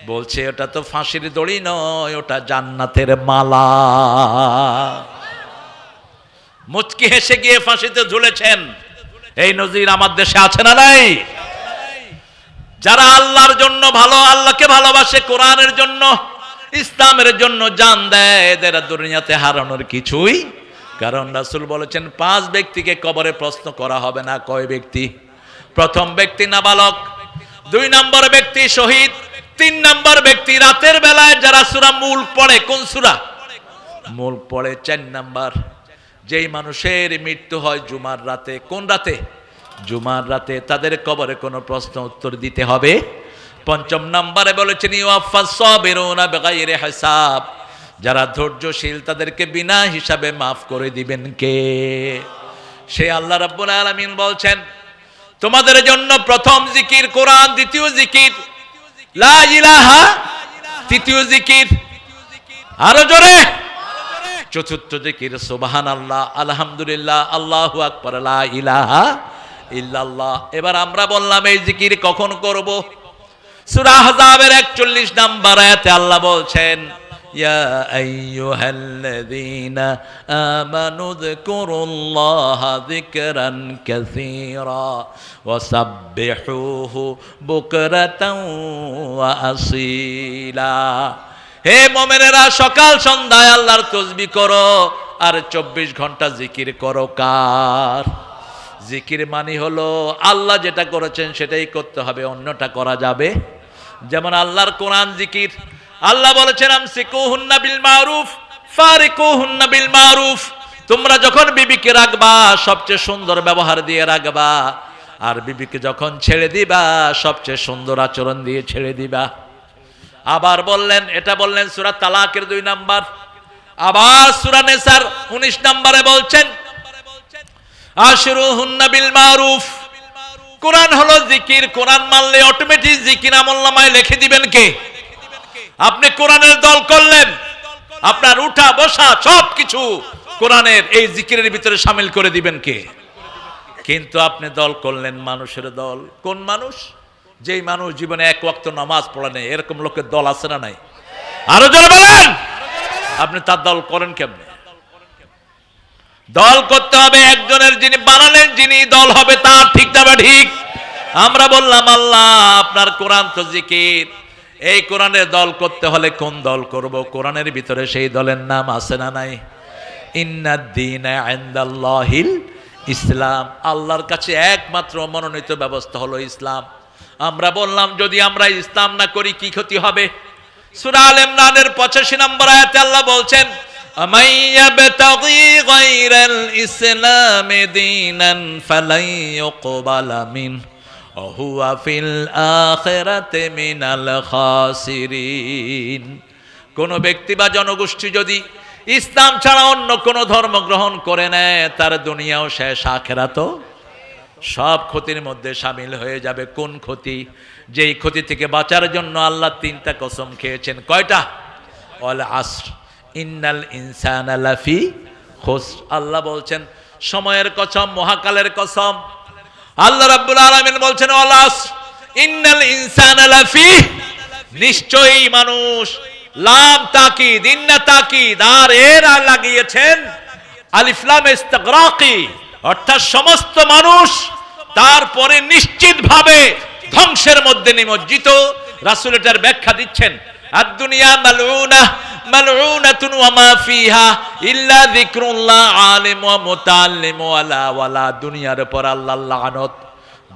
বলছে, ওটা তো ফাঁসির দড়ি নয়, ওটা জান্নাতের মালা। মুচকি হেসে গিয়ে ফাঁসিতে ঝুলেছেন। এই নজির আমার দেশে আছে না নাই? যারা আল্লাহর জন্য ভালো, আল্লাহকে ভালোবাসে, কোরআনের জন্য, ইসলামের জন্য জান দেয়, এদের দুনিয়াতে হারানোর কিছুই। কারণ রাসূল বলেছেন, 5 ব্যক্তিকে কবরে প্রশ্ন করা হবে না। কয় ব্যক্তি? প্রথম ব্যক্তি নাবালক, 2 নম্বর ব্যক্তি শহীদ, 3 নম্বর ব্যক্তি রাতের বেলায় যারা সূরা মুলক পড়ে। কোন সূরা? মুলক পড়ে। 4 নম্বর, যেই মানুষের মৃত্যু হয় জুমার রাতে। কোন রাতে? জুমার রাতে। তাদের কবরে কোনো প্রশ্ন উত্তর দিতে হবে। 5 নম্বরে বলেছেন, ইউয়াফাস সাবিরুনা বিগাইরি হিসাব, যারা ধৈর্যশীল তাদেরকে বিনা হিসাবে মাফ করে দিবেন কে? সে আল্লাহ রাব্বুল আলামিন বলছেন, তোমাদের জন্য প্রথম জিকির কোরআন, দ্বিতীয় জিকির লা ইলাহা, তৃতীয় জিকির আরো জোরে, চতুর্থ জিকির সুবহানাল্লাহ, আলহামদুলিল্লাহ, আল্লাহু আকবার, লা ইলাহা ইল্লাল্লাহ। এবার আমরা বললাম এই জিকির কখন করব? সূরা আহজাবের 41 নম্বর আয়াতে আল্লাহ বলছেন, ইয়া আইয়ুহাল্লাযীনা আমানু যকুরুল্লাহা যিকরান কাসীরা ওয়া সাব্বিহুহু বুকরাতাও ওয়া আসীলা। হে মুমিনেরা, সকাল সন্ধ্যায় আল্লাহর তাসবিহ করো আর 24 ঘন্টা জিকির করো। কার? জিকির মানে হলো আল্লাহ যেটা করেছেন সেটাই করতে হবে, অন্যটা করা যাবে। যেমন আল্লাহর কোরআন জিকির, আল্লাহ বলেছেন আমসিকুহুন্না বিল মারুফ ফারিকুহুন্না বিল মারুফ, তোমরা যখন বিবিকে রাখবা সবচেয়ে সুন্দর ব্যবহার দিয়ে রাখবা, আর বিবিকে যখন ছেড়ে দিবা সবচেয়ে সুন্দর আচরণ দিয়ে ছেড়ে দিবা। আবার বললেন, এটা বললেন সূরা তালাকের 2 নাম্বার। আবার সূরা নিসার 19 নম্বরে বলছেন আশরুহুন্না বিল মারুফ। কোরআন হলো জিকির, কোরআন মানলে অটোমেটিক জিকির আমলনামায় লিখে দিবেন কে? আপনি কোরআনের দল করলেন, আপনার উঠা বসা সবকিছু কোরআনের এই জিকিরের ভিতরে শামিল করে দিবেন কে? কিন্তু আপনি দল করলেন মানুষের দল। কোন মানুষ? যেই মানুষ জীবনে এক ওয়াক্ত নামাজ পড়ে নেই, এরকম লোকের দল আছে না নাই? আরো জোরে বলেন, আপনি তার দল করেন কেমনে? দল করতে হবে একজনের, যিনি বানালেন, যিনি দল হবে তার। ঠিক না ঠিক? আমরা বললাম আল্লাহ আপনার কোরআন তো জিকির, এই কোরআনের দল করতে হলে কোন দল করব? কোরআনের ভিতরে সেই দলের নাম আছে না নাই? ইন্নাদ-দীনা ইনদাল্লাহিল ইসলাম, আল্লাহর কাছে একমাত্র মনোনীত ব্যবস্থা হলো ইসলাম। আমরা বললাম যদি আমরা ইসলাম না করি কি ক্ষতি হবে? সূরা আল ইমরানের 85 নম্বর আয়াতে আল্লাহ বলছেন আমাইয়াবতাগি গায়রাল ইসলামি দীনান ফালাই ইউকবালা মিন ওয়া হুয়া ফিল আখিরাতি মিনাল খাসিরিন। কোন ব্যক্তি বা জনগোষ্ঠী যদি ইসলাম ছাড়া অন্য কোন ধর্ম গ্রহণ করে নেয়, তার দুনিয়াও শেষ, আখিরাতও সব ক্ষতির মধ্যে শামিল হয়ে যাবে। কোন ক্ষতি? যেই ক্ষতি থেকে বাঁচার জন্য আল্লাহ 3টা কসম খেয়েছেন। কয়টা? ওয়াল আসর ইন্নাল ইনসানা লাফি খুসর। আল্লাহ বলছেন সময়ের কসম, মহাকালের কসম। আল্লাহ রাব্বুল আলামিন বলছেন ওয়াল আসর ইন্নাল ইনসানা লাফি, নিশ্চয়ই মানুষ, লাম তাকিদ, ইন্না তাকিদ, আর এর লাগিয়েছেন আলিফ লাম ইস্তিগরাকি, অর্থাৎ সমস্ত মানুষ তারপরে নিশ্চিতভাবে ধ্বংসের মধ্যে নিমজ্জিত। রাসূল এটার ব্যাখ্যা দিচ্ছেন আদ-দুনিয়া মালউনাহ মালউনাতুন ওয়া মা ফিহা ইল্লা যিকরুল্লাহ আলিম ওয়া মুতাআল্লিম ওয়ালা ওয়ালা। দুনিয়ার উপর আল্লাহর লানত,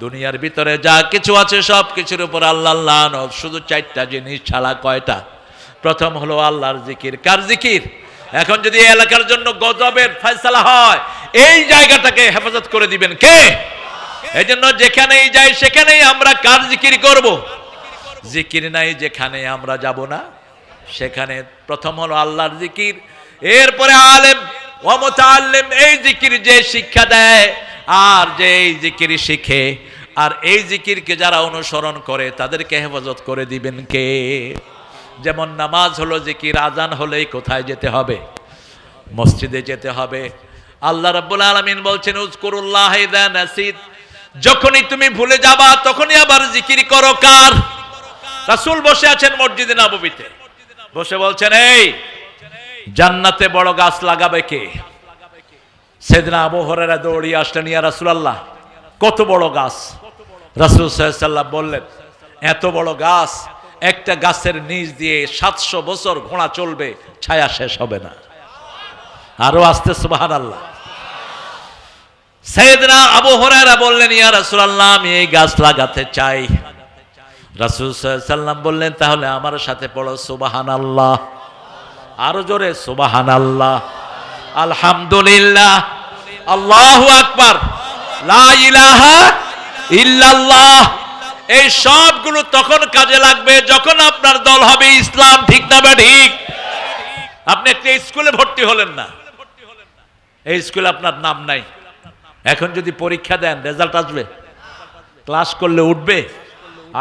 দুনিয়ার ভিতরে যা কিছু আছে সব কিছুর উপর আল্লাহর লানত, শুধু 4টা জিনিস ছাড়া। কয়টা? প্রথম হলো আল্লাহর জিকির। কার জিকির? এখন যদি এই এলাকার জন্য গজবের ফয়সালা হয়, এই জায়গাটাকে হেফাজত করে দিবেন কে? এই জন্য যেখানেই যাই সেখানেই আমরা কার জিকির করব? জিকির নাই যেখানে আমরা যাব না সেখানে। প্রথম হলো আল্লাহর জিকির, এরপরে আলেম ওয়া মুতাআল্লিম, এই জিকির যে শিক্ষা দেয় আর যে এই জিকির শিখে, আর এই জিকিরকে যারা অনুসরণ করে তাদেরকে হেফাজত করে দিবেন কে? যেমন নামাজ হলো জিকির, আজান হলেই কোথায় যেতে হবে? মসজিদে যেতে হবে। আল্লাহ রাব্বুল আলামিন বলছেন উযকুরুল্লাহ ইযা নাসিত, যখনই তুমি ভুলে যাবা তখনই আবার জিকির করো। কার? রাসূল বসে আছেন মসজিদে নববীতে, বসে বলছেন এই জান্নাতে বড় গাছ লাগাবে কে? সাইয়েদনা আবু হুরায়রা দৌড়িয়ে আসলেন, ইয়া রাসূলুল্লাহ কত বড় গাছ? রাসূল সাল্লাল্লাহু আলাইহি ওয়াসাল্লাম বললেন এত বড় গাছ, একটা গাছের নিচ দিয়ে 700 বছর ঘোড়া চলবে, ছায়া শেষ হবে না। আরো আস্তে সুবহানাল্লাহ। সাইয়েদনা আবু হুরায়রা বললেন ইয়া রাসূলুল্লাহ আমি এই গাছ লাগাতে চাই। রাসূল সাল্লাল্লাহু আলাইহি ওয়াসাল্লাম বললেন তাহলে আমার সাথে পড়ো সুবহানাল্লাহ। আরো জোরে সুবহানাল্লাহ, আলহামদুলিল্লাহ, আল্লাহু আকবার, লা ইলাহা ইল্লাল্লাহ। এই সবগুলো তখন কাজে লাগবে যখন আপনার দল হবে ইসলাম। ঠিক না বা ঠিক? আপনি একটা স্কুলে ভর্তি হলেন না, এই স্কুলে আপনার নাম নাই, এখন যদি পরীক্ষা দেন রেজাল্ট আসবে? ক্লাস করলে উঠবে?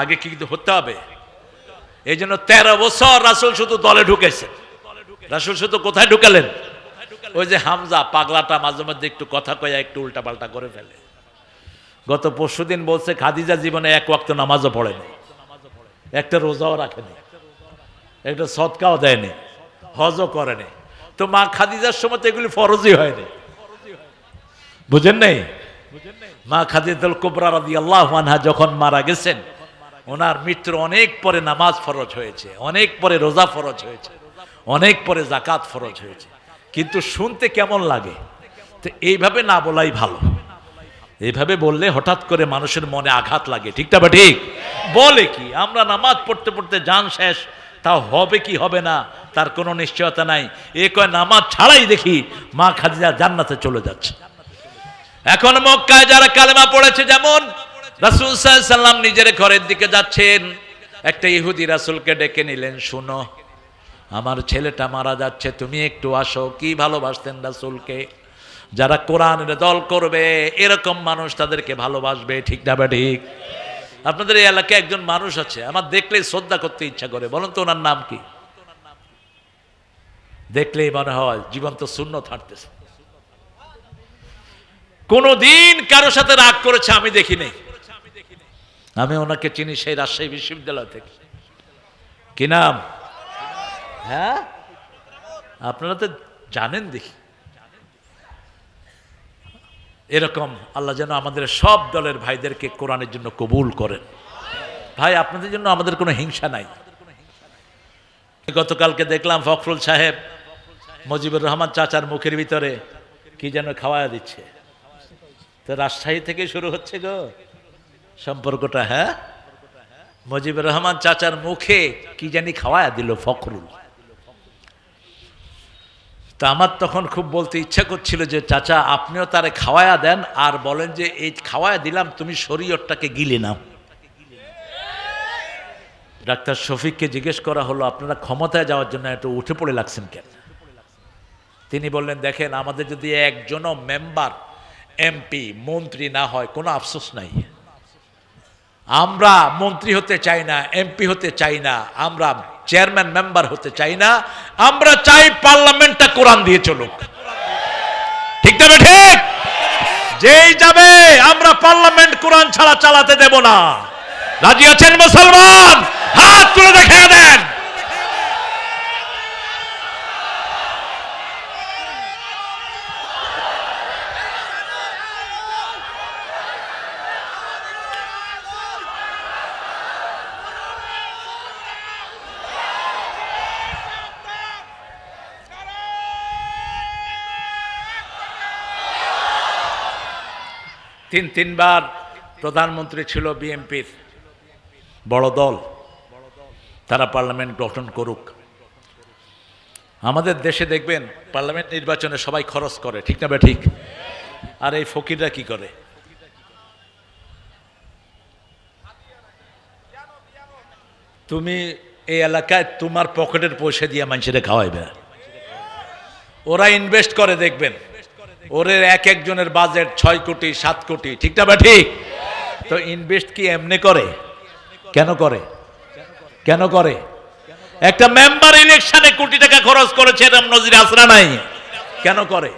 আগে কি হতে হবে? এই জন্য 13 বছর রাসূল শুধু দলে ঢুকেছেন। রাসূল শুধু কোথায় ঢুকালেন? ওই যে হামজা পাগলাটা মাঝে মধ্যে একটু কথা কয়ে একটু উল্টা পাল্টা করে ফেলে। গত পরশুদিন বলছে খাদিজা জীবনে এক ওয়াক্ত নামাজও পড়েনি, একটা রোজাও রাখেনি, একটা সদকাও দেয়নি, হজও করেনি। তো মা খাদিজার সময় তো এগুলি ফরজই হয়নি, বুঝেন নাই? মা খাদিজাতুল কুবরা রাদিয়াল্লাহু আনহা যখন মারা গেছেন, ওনার মৃত্যুর অনেক পরে নামাজ ফরজ হয়েছে, অনেক পরে রোজা ফরজ হয়েছে, অনেক পরে যাকাত ফরজ হয়েছে। কিন্তু শুনতে কেমন লাগে? তো এইভাবে না বলাই ভালো। এইভাবে বললে হঠাৎ করে মানুষের মনে আঘাত লাগে, ঠিক না? বা ঠিক বলে কি আমরা নামাজ পড়তে পড়তে জান শেষ, তাও হবে কি হবে না তার কোনো নিশ্চয়তা নাই। এ কয় নামাজ ছাড়াই দেখি মা খাদিজা জান্নাতে চলে যাচ্ছে। এখন মক্কায় যারা কালেমা পড়েছে, যেমন রাসূল সাল্লাল্লাহু আলাইহি সাল্লাম নিজের ঘরের দিকে যাচ্ছেন, একটা ইহুদি রাসূলকে ডেকে নিলেন, শুনো আমার ছেলেটা মারা যাচ্ছে, তুমি একটু আসো। কি ভালোবাসতেন রাসূলকে। যারা কোরআনের দল করবে এরকম মানুষ তাদেরকে ভালোবাসবে, ঠিক না? ঠিক। আপনাদের এই এলাকায় একজন মানুষ আছে, আমার দেখলেই শ্রদ্ধা করতে ইচ্ছা করে, বলুন তো ওনার নাম কি? দেখলেই মনে হয় জীবন্ত সুন্নত হাঁটতেছে। কোনদিন কারো সাথে রাগ করেছে আমি দেখি নাই। আমি ওনাকে চিনি সেই রাজশাহী বিশ্ববিদ্যালয় থেকে। কি নাম? হ্যাঁ, আপনারা তো জানেন দেখি। এরকম আল্লাহ যেন আমাদের সব দলের ভাইদেরকে কোরআনের জন্য কবুল করেন। ভাই, আপনাদের জন্য আমাদের কোনো হিংসা নাই। গতকালকে দেখলাম ফখরুল সাহেব মুজিবুর রহমান চাচার মুখের ভিতরে কি যেন খাওয়ায়া দিচ্ছে। তো রাজশাহী থেকে শুরু হচ্ছে গো সম্পর্কটা। হ্যাঁ, মুজিবুর রহমান চাচার মুখে কি জানি খাওয়ায়া দিল ফখরুল। তা আমার তখন খুব বলতে ইচ্ছা করছিল যে চাচা আপনিও তারে খাওয়ায়া দেন, আর বলেন যে এই খাওয়ায়া দিলাম তুমি শরীয়তটাকে গিলে নাও। ডাক্তার শফিককে জিজ্ঞেস করা হলো আপনারা ক্ষমতায় যাওয়ার জন্য একটু উঠে পড়ে লাগছেন কেন? তিনি বললেন দেখেন আমাদের যদি একজনও মেম্বার এমপি মন্ত্রী না হয় কোনো আফসোস নাই। আমরা মন্ত্রী হতে চাই না, এমপি হতে চাই না, আমরা চেয়ারম্যান মেম্বার হতে চাই না, আমরা চাই পার্লামেন্টটা কোরআন দিয়ে চলুক, ঠিক না? ঠিক। যেই যাবে আমরা পার্লামেন্ট কোরআন ছাড়া চালাতে দেব না। রাজি আছেন মুসলমান? হাত তুলে দেখিয়ে দেন। তিনবার প্রধানমন্ত্রী ছিল বিএনপির, বড় দল, তারা পার্লামেন্ট গঠন করুক। আমাদের দেশে দেখবেন পার্লামেন্ট নির্বাচনে সবাই খরচ করে, ঠিক না? ঠিক। আর এই ফকিররা কি করে? তুমি এই এলাকায় তোমার পকেটের পয়সা দিয়ে মানুষেরা খাওয়াইবে, ওরা ইনভেস্ট করে দেখবেন ওদের এক একজনের বাজেট 6 কোটি 7 কোটি, ঠিক না? ঠিক। তো ইনভেস্ট কি এমনি করে? কেন করে? কেন করে? একটা মেম্বার ইলেকশনে কোটি টাকা খরচ করেছে, এরকম নজির আসরা নাই। কেন করে?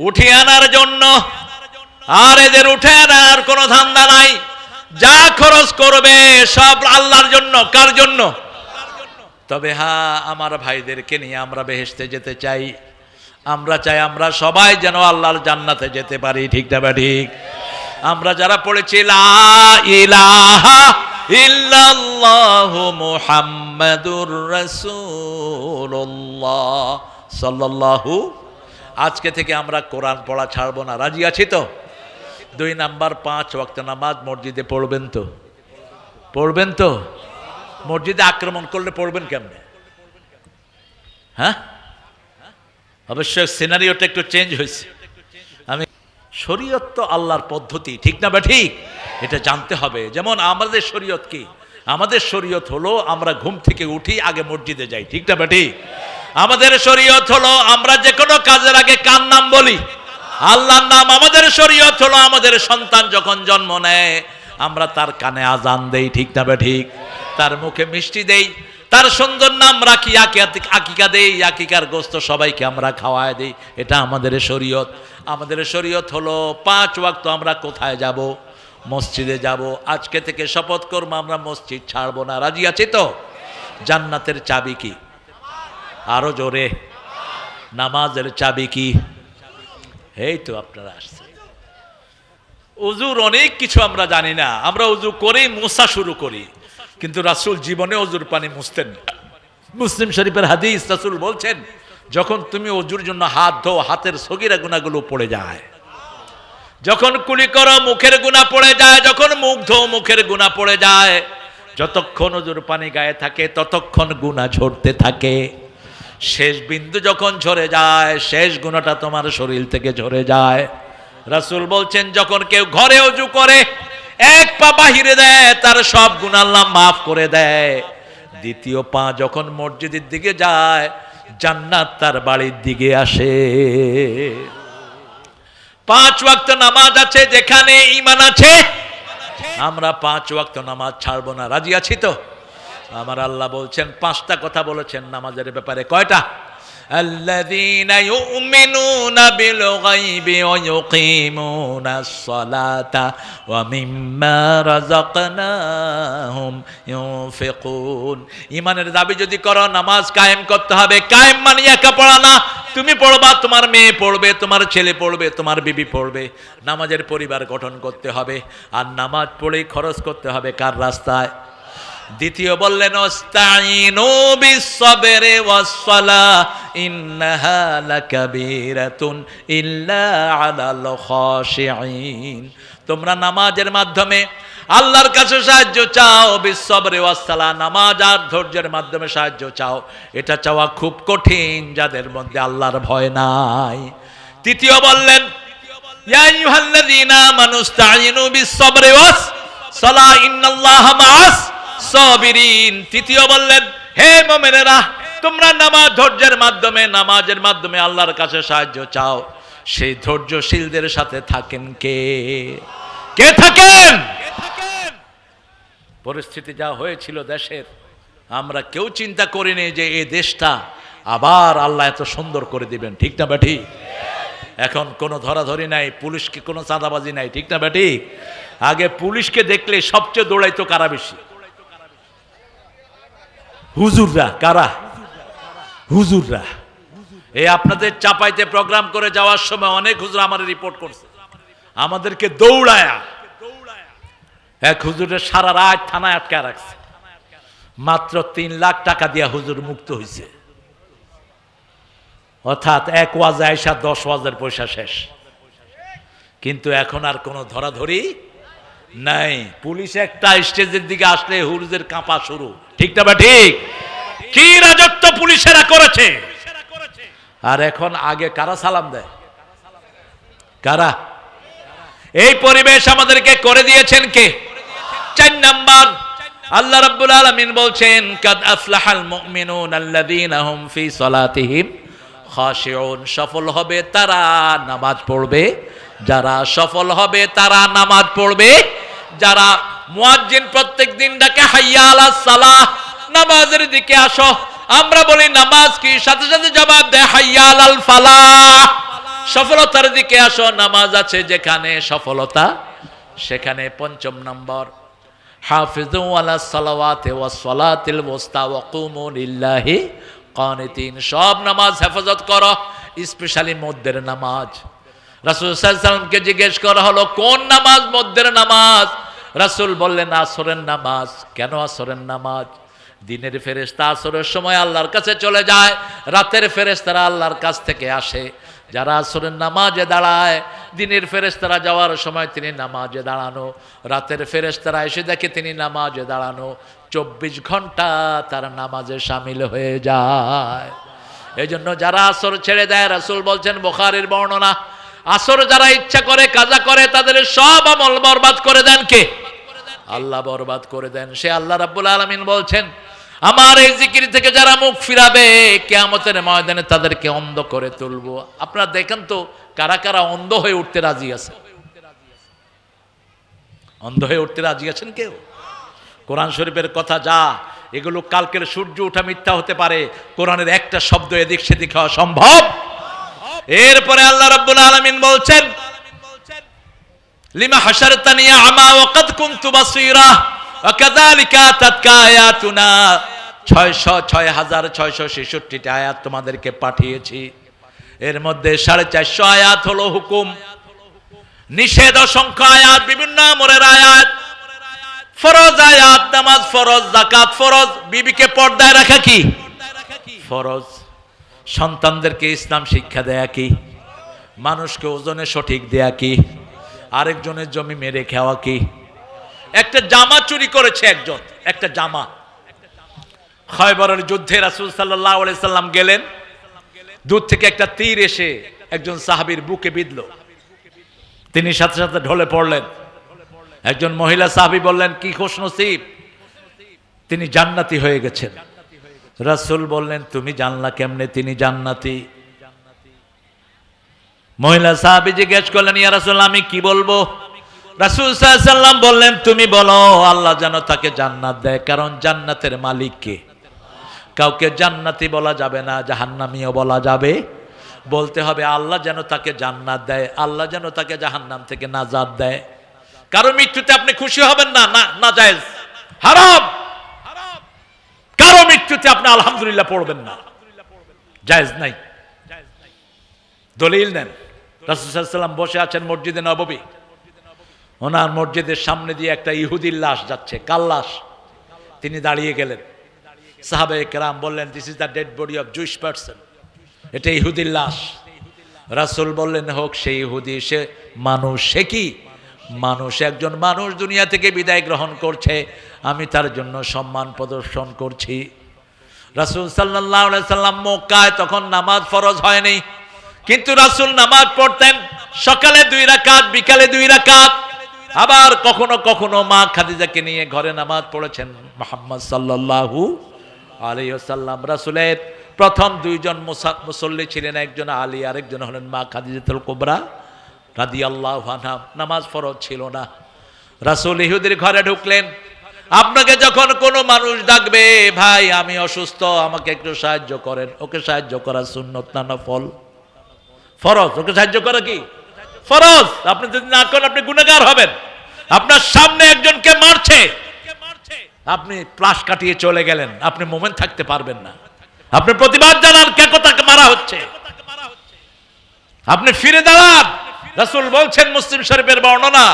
উঠে আনার জন্য। আর এদের উঠে আনার কোনো ধান্দা নাই। যা খরচ করবে সব আল্লাহর জন্য। কার জন্য? তবে হ্যাঁ, আমার ভাইদেরকে নিয়ে আমরা বেহেশতে যেতে চাই। আমরা চাই আমরা সবাই যেন আল্লাহর জান্নাতে যেতে পারি, ঠিক না? ঠিক। আমরা যারা পড়েছি লা ইলাহা ইল্লাল্লাহু মুহাম্মাদুর রাসূলুল্লাহ সাল্লাল্লাহু, আজকে থেকে আমরা কোরআন পড়া ছাড়বো না। রাজি আছি তো? 2 নাম্বার 5 ওয়াক্ত নামাজ মসজিদে পড়বেন তো? পড়বেন তো? মসজিদে আক্রমণ করলে পড়বেন কেমনে? হ্যাঁ, অবশ্যই সিনারিওটা একটু চেঞ্জ হয়েছে। আমি শরীয়ত তো আল্লাহর পদ্ধতি, ঠিক না? ঠিক। এটা জানতে হবে। যেমন আমাদের শরীয়ত কি? আমাদের শরীয়ত হলো আমরা ঘুম থেকে উঠি আগে মসজিদে যাই, ঠিক না? ঠিক। আমাদের শরীয়ত হলো আমরা যে কোনো কাজের আগে কার নাম বলি? আল্লাহর নাম। আমাদের শরীয়ত হলো আমাদের সন্তান যখন জন্ম নেয় আমরা তার কানে আজান দেই, ঠিক না? ঠিক। তার মুখে মিষ্টি দেই, তার সুন্দর নাম রাখি, আকিকা দেই, আকিকার গোস্ত সবাইকে আমরা খাওয়ায় দিই। এটা আমাদের শরীয়ত। আমাদের শরীয়ত হলো 5 ওয়াক্ত আমরা কোথায় যাব? মসজিদে যাব। আজকে থেকে শপথ করব আমরা মসজিদ ছাড়বো না। রাজি আছি তো? জান্নাতের চাবি কি? আরো জোরে। নামাজের চাবি কি? এই তো আপনারা আসছে। উজুর অনেক কিছু আমরা জানি না। আমরা উজু করেই মুসা শুরু করি, কিন্তু রাসূল জীবনে ওজুর পানি মুছতেন না। মুসলিম শরীফের হাদিস, রাসূল বলছেন যখন তুমি ওজুর জন্য হাত ধো হাতের সগীরা গুনাহগুলো পড়ে যায়। যখন কুলি করো মুখের গুনাহ পড়ে যায়, যখন মুখ ধো মুখের গুনাহ পড়ে যায়, যতক্ষণ ওজুর পানি গায়ে থাকে ততক্ষণ গুনাহ ঝরতে থাকে। শেষ বিন্দু যখন ঝরে যায়, শেষ গুনাহটা তোমার শরীর থেকে ঝরে যায়। রাসূল বলছেন যখন কেউ ঘরে ওযু করে এক পা বাহিরে দেয় তার সব গুনাহ আল্লাহ মাফ করে দেয়। দ্বিতীয় পা যখন মসজিদের দিকে যায় জান্নাত তার বাড়ির দিকে আসে। 5 ওয়াক্ত নামাজ আছে যেখানে ঈমান আছে, আমরা 5 ওয়াক্ত নামাজ ছাড়বো না। রাজি আছি তো? আমার আল্লাহ বলছেন 5টা কথা বলেছেন নামাজের ব্যাপারে। কয়টা? আল্লাযীনা ইউমিনুনা বিল গায়বি ওয়া ইউকিমুনাস সালাতা ওয়া মিম্মা রাযাকনাহুম ইউনফিকুন। ঈমানের দাবি যদি করো নামাজ কায়েম করতে হবে। কায়েম মানে একা পড়া না, তুমি পড়বা, তোমার মেয়ে পড়বে, তোমার ছেলে পড়বে, তোমার বিবি পড়বে। নামাজের পরিবার গঠন করতে হবে, আর নামাজ পড়েই খরচ করতে হবে কার রাস্তায়? দ্বিতীয় বললেন ওয়াস্তাঈনু বিস-সাবরি ওয়াস-সালাহ ইন্নাহা লাকাবীরাতুন ইল্লা আলাল খাশিঈন। তোমরা নামাজের মাধ্যমে আল্লাহর কাছে সাহায্য চাও, বিস-সাবরি ওয়াস-সালাহ, নামাজ আর ধৈর্যের মাধ্যমে সাহায্য চাও। এটা চাওয়া খুব কঠিন যাদের মধ্যে আল্লাহর ভয় নাই। তৃতীয় বললেন ইয়া আইয়ুহাল্লাযীনা আমানু ইসতাঈনু বিস-সাবরি ওয়াস-সালাহ ইন্নাল্লাহা মা'আস সাবিরিন। তৃতীয় বললেন হে মুমিনেরা তোমরা নামাজ ধৈর্যের মাধ্যমে, নামাজের মাধ্যমে আল্লাহর কাছে সাহায্য চাও। সেই ধৈর্যশীলদের সাথে থাকেন কে? কে থাকেন? পরিস্থিতি যা হয়েছিল দেশের, আমরা কেউ চিন্তা করিনি যে এই দেশটা আবার আল্লাহ এত সুন্দর করে দিবেন। ঠিক না বেঠি? এখন কোনো ধরাধরি নাই, পুলিশকে কোনো চাঁদাবাজি নাই। ঠিক না বেঠি? আগে পুলিশকে দেখলে সবচেয়ে দৌড়াইতো কারা বেশি? হুজুররা। কারা? হুজুররা। এই আপনাদের চাপাইতে প্রোগ্রাম করে যাওয়ার সময় অনেক হুজুর আমার রিপোর্ট করছে, আমাদেরকে দৌড়ায়া এক হুজুরের সারা রাত থানায় আটকা রাখছে। মাত্র 3 লাখ টাকা দিয়া হুজুর মুক্ত হয়েছে। অর্থাৎ 1 ওয়াজে আইসা 10 ওয়াজের পয়সা শেষ। কিন্তু এখন আর কোনো ধরাধরি নাই। পুলিশ একটা স্টেজের দিকে আসলে হুজুরের কাঁপা শুরু। ঠিক না বা ঠিক? কি রাজত্ব পুলিশেরা করেছে। আর এখন আগে কারা সালাম দেয়? কারা? এই পরিবেশ আমাদেরকে করে দিয়েছেন কে? 4 নাম্বার আল্লাহ রাব্বুল আলামিন বলছেন কাদ আফলাহাল মুমিনুন আল্লাযীনা হুম ফি সালাতিহিম খাশিউন। সফল হবে তারা নামাজ পড়বে যারা, সফল হবে তারা নামাজ পড়বে যারা। মুয়াজ্জিন প্রত্যেকদিন ডাকে হাইয়া আলাস সালাহ, নামাজের দিকে আসো। আমরা বলি নামাজ কি? সাথে সাথে জবাব দেয় হাইয়া আলাল ফালাহ, সফলতার দিকে আসো। নামাজ আছে যেখানে সফলতা সেখানে। 5 নম্বর হাফিজু আলাস সালাওয়াতি ওয়াস সালাতিল ওয়াসতা ওয়া কুমু লিল্লাহি কানিতিন। সব নামাজ হেফাজত করো, স্পেশালি মধ্যের নামাজ। রাসূল সাল্লাল্লাহু আলাইহি ওয়াসাল্লামকে জিজ্ঞেস করা হলো কোন নামাজ মধ্যের নামাজ? রাসূল বললেন আসরের নামাজ। কেন আসরের নামাজ? দিনের ফেরেশতা আসরের সময় আল্লাহর কাছে চলে যায়, রাতের ফেরেশতারা আল্লাহর কাছ থেকে আসে। যারা আসরের নামাজে দাঁড়ায়, দিনের ফেরেশতারা যাওয়ার সময় তিনি নামাজে দাঁড়ানো, রাতের ফেরেশতারা এসে দেখে তিনি নামাজে দাঁড়ানো। 24 ঘন্টা তার নামাজে শামিল হয়ে যায়। এই জন্য যারা আসর ছেড়ে দেয়, রাসূল বলছেন বুখারীর বর্ণনা, আসর যারা ইচ্ছা করে কাজা করে তাদের সব আমল বরবাদ করে দেন কে? আল্লাহ বরবাদ করে দেন। সে আল্লাহ রাব্বুল আলামিন বলছেন আমার এই জিকির থেকে যারা মুখ ফিরাবে কিয়ামতের ময়দানে তাদেরকে অন্ধ করে তুলবো। আপনারা দেখেন তো কারা কারা অন্ধ হয়ে উঠতে রাজি আছে? অন্ধ হয়ে উঠতে রাজি আছেন কেউ? কোরআন শরীফের কথা যা, এগুলো কালকের সূর্য ওঠা মিথ্যা হতে পারে, কোরআনের একটা শব্দ এদিক সেদিক হওয়া সম্ভব। এরপরে আল্লাহ রাব্বুল আলামিন বলছেন লিমা হাশারতানি আমা ওয়া কাদ কুনতু বাসীরা ওয়া কাযালিকা আতাতকা আয়াতুনা। 6666টা আয়াত তোমাদেরকে পাঠিয়েছি। এর মধ্যে 450 আয়াত হলো হুকুম, নিষেধ অসংখ্য আয়াত, বিভিন্ন আমরের আয়াত, ফরজ আয়াত, নামাজ ফরজ, যাকাত ফরজ, বিবিকে পর্দায় রাখা কি ফরজ, সন্তানদেরকে ইসলাম শিক্ষা দেয়া কি, মানুষকে ওজনে সঠিক দেয়া কি, আরেকজনের জমি মেরে খাওয়া কি? একটা জামা চুরি করেছে একজন, একটা জামা। খয়বরের যুদ্ধে রাসূল সাল্লাল্লাহু আলাইহি সাল্লাম গেলেন, দূর থেকে একটা তীর এসে একজন সাহাবীর বুকে বিঁধল। তিনি সাথে সাথে ঢলে পড়লেন। একজন মহিলা সাহাবী বললেন, কি খুশনসিব, তিনি জান্নাতি হয়ে গেছেন। রাসূল বললেন, তুমি জানলা কেমনে তিনি জান্নাতি? মহিলা সাহাবী জিজ্ঞেস করলেন, ইয়া রাসূলুল্লাহ আমি কি বলবো? রাসূল সাল্লাল্লাহু আলাইহি সাল্লাম বললেন, তুমি বলো আল্লাহ যেন তাকে জান্নাত দেয়, কারণ জান্নাতের মালিক কে? কাউকে জান্নাতি বলা যাবে না, জাহান্নামীও বলা যাবে। বলতে হবে আল্লাহ যেন তাকে জান্নাত দেয়, আল্লাহ যেন তাকে জাহান্নাম থেকে নাজাত দেয়। কারো মৃত্যুতে আপনি খুশি হবেন না, না জায়েজ, হারাম। কারো মৃত্যুতে আপনি আলহামদুলিল্লাহ পড়বেন না, জায়েজ নাই। দলিল নেন। রাসূল সাল্লাল্লাহু আলাইহি সাল্লাম বসে আছেন মসজিদে নববী, ওনার মসজিদের সামনে দিয়ে একটা ইহুদির লাশ যাচ্ছে, কাল লাশ। তিনি দাঁড়িয়ে গেলেন। সাহাবায়ে কেরাম বললেন, this is the dead body of Jewish person, এটা ইহুদির লাশ। রাসূল বললেন, হোক সে ইহুদি, সে মানুষ। সে কি মানুষ? একজন মানুষ দুনিয়া থেকে বিদায় গ্রহণ করছে, আমি তার জন্য সম্মান প্রদর্শন করছি। রাসূল সাল্লাল্লাহু আলাইহি সাল্লাম মক্কায় তখন নামাজ ফরজ হয়নি, কিন্তু রাসূল নামাজ পড়তেন, সকালে 2 রাকাত, বিকালে 2 রাকাত। আবার কখনো কখনো মা খাদিজাকে নিয়ে ঘরে নামাজ পড়েছেন মুহাম্মদ সাল্লাল্লাহু আলাইহি ওয়াসাল্লাম। রাসূলের প্রথম 2 জন মুসল্লি ছিলেন, একজন আলী, আরেকজন হলেন মা খাদিজাতুল কুবরা রাদিয়াল্লাহু আনহা। নামাজ ফরজ ছিল না। রাসূল ইহুদির ঘরে ঢুকলেন। আপনাকে যখন কোনো মানুষ ডাকবে, ভাই আমি অসুস্থ, আমাকে একটু সাহায্য করেন, ওকে সাহায্য করা সুন্নত না নফল? ফরজ। ওকে সাহায্য করা কি ফরজ। আপনি যদি না করেন আপনি গুনাহগার হবেন। আপনার সামনে একজনকে মারছে, আপনি প্লাস কাটিয়ে চলে গেলেন, আপনি মোমেন থাকতে পারবেন না। আপনি প্রতিবাদ জানান, কে কোথাকে মারা হচ্ছে, আপনি ফিরে দাঁড়ান। রাসূল বলছেন, মুসলিম শরীফের বর্ণনা,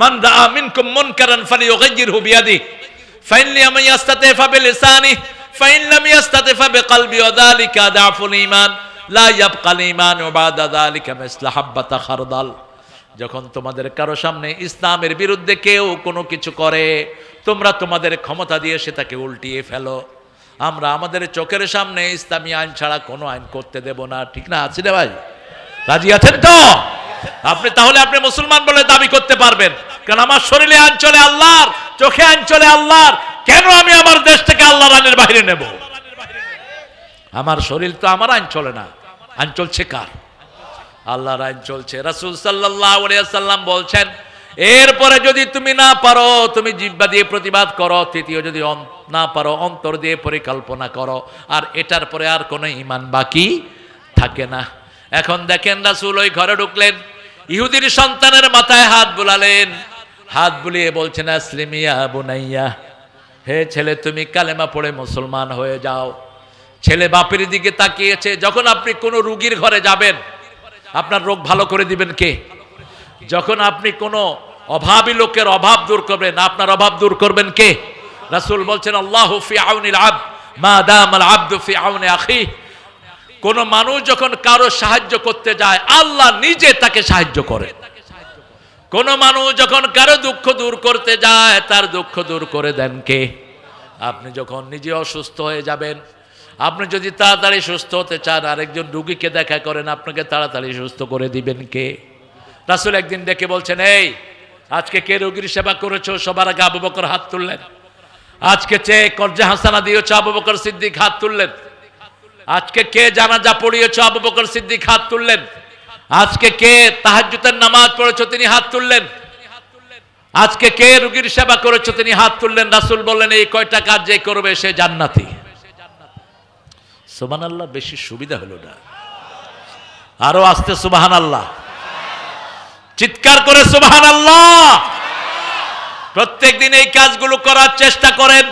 মান দাআ মিনকুম মুনকারান ফালিয়ুগাইয়িরহু বিয়াদিহি ফাইন লাম ইয়াস্তাতি ফাবিলিসানিহি ফাইন লাম ইয়াস্তাতি ফাবিকলবি ওয়া যালিকা দাফুল ঈমান লা ইয়াবকাল ঈমান বা'দা যালিকা মিসলা হাব্বাতা খারদাল। যখন তোমাদের কারো সামনে ইসলামের বিরুদ্ধে কেউ কোনো কিছু করে, তোমরা তোমাদের ক্ষমতা দিয়ে সেটাকে উল্টিয়ে ফেলো। আমরা আমাদের চোখের সামনে ইসলামী আইন ছাড়া কোনো আইন করতে দেব না, ঠিক না? আছে রে ভাই, রাজি আছেন তো? আপনি তাহলে আপনি মুসলমান বলে দাবি করতে পারবেন, কারণ আমার শরীরে আইন চলে আল্লাহর, চোখে আইন চলে আল্লাহর। কেন আমি আমার দেশ থেকে আল্লাহর আইনের বাইরে নেব? আমার শরীর তো আমার আইন চলে না, আইন চলছে কার? আল্লাহর আইন চলছে। রাসূল সাল্লাল্লাহু আলাইহি ওয়াসাল্লাম বলছেন, এরপরে যদি তুমি না পারো তুমি জিহ্বা দিয়ে প্রতিবাদ করো, তৃতীয় যদি না পারো অন্তর দিয়ে পরিকল্পনা করো, আর এটার পরে আর কোনো ঈমান বাকি থাকে না। এখন দেখেন রাসূল ওই ঘরে ঢুকলেন, ইহুদির সন্তানের মাথায় হাত বুলালেন, হাত বুলিয়ে বলছেন, আসলিমি ইয়া বুনাইয়া, হে ছেলে তুমি কালেমা পড়ে মুসলমান হয়ে যাও। ছেলে বাপের দিকে তাকিয়েছে। যখন আপনি কোনো রোগীর ঘরে যাবেন, আপনার রোগ ভালো করে দিবেন কে? যখন আপনি কোনো অভাবী লোকের অভাব দূর করবেন, আপনার অভাব দূর করবেন কে? রাসূল বলছেন, আল্লাহু ফি আউনিল আবদ মা দামাল আবদু ফি আউনি আখি। কোন মানুষ যখন কারো সাহায্য করতে যায়, আল্লাহ নিজে তাকে সাহায্য করেন। কোন মানুষ যখন কারো দুঃখ দূর করতে যায়, তার দুঃখ দূর করে দেন কে? আপনি যখন নিজে অসুস্থ হয়ে যাবেন, আপনি যদি তাড়াতাড়ি সুস্থ হতে চান, আরেকজন রোগীকে দেখা করেন, আপনাকে তাড়াতাড়ি সুস্থ করে দিবেন কে? রাসূল একদিন ডেকে বলছেন, এই আজকে কে রোগীর সেবা করেছো? সবার আগে আবু বকর হাত তুললেন। আজকে চেয়ে কর্জে হাসানা দিয়েছো? আবু বকর সিদ্দিক হাত তুললেন। আজকে কে জানাজা পড়িয়েছো? আবু বকর সিদ্দিক হাত তুললেন। আজকে কে তাহাজ্জুদের নামাজ পড়েছো? তিনি হাত তুললেন। আজকে কে রোগীর সেবা করেছো? তিনি হাত তুললেন। রাসূল বললেন, এই কয়টা কাজ যে করবে সে জান্নাতি। সুবহানাল্লাহ, বেশি সুবিধা হলো না? আরো আস্তে সুবহানাল্লাহ, চিৎকার করে সুবহানাল্লাহ। প্রত্যেক দিন এই কাজগুলো করার চেষ্টা করেন।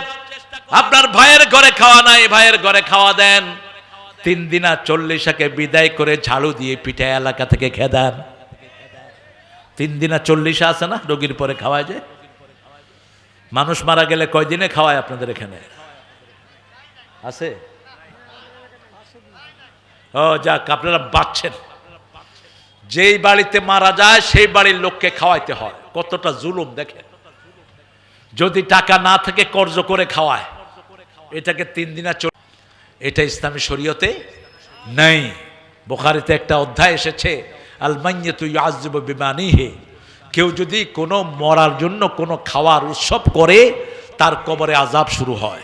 আপনার ভাইয়ের ঘরে খাওয়া নাই, ভাইয়ের ঘরে খাওয়া দেন। 3 দিনা 40টাকে বিদায় করে ঝাড়ু দিয়ে পিঠা এলাকা থেকে খেদান। 3 দিনা 40 আছে না, রোগীর পরে খাওয়ায় যে। মানুষ মারা গেলে কয়দিনে খাওয়ায় আপনাদের এখানে? আছে? ও যাক, আপনারা বাঁচছেন। যেই বাড়িতে মারা যায় সেই বাড়ির লোককে খাওয়াইতে হয়। কতটা জুলুম দেখেন। যদি টাকা না থেকে কর্জ করে খাওয়ায়, এটাকে 3 দিনা এটা ইসলামী শরীয়তে নেই। বুখারীতে একটা অধ্যায় এসেছে, আল মাইয়াতু ইউআযযিবু বিমানিহি, কেউ যদি কোনো মরার জন্য কোনো খাওয়ার উৎসব করে তার কবরে আযাব শুরু হয়।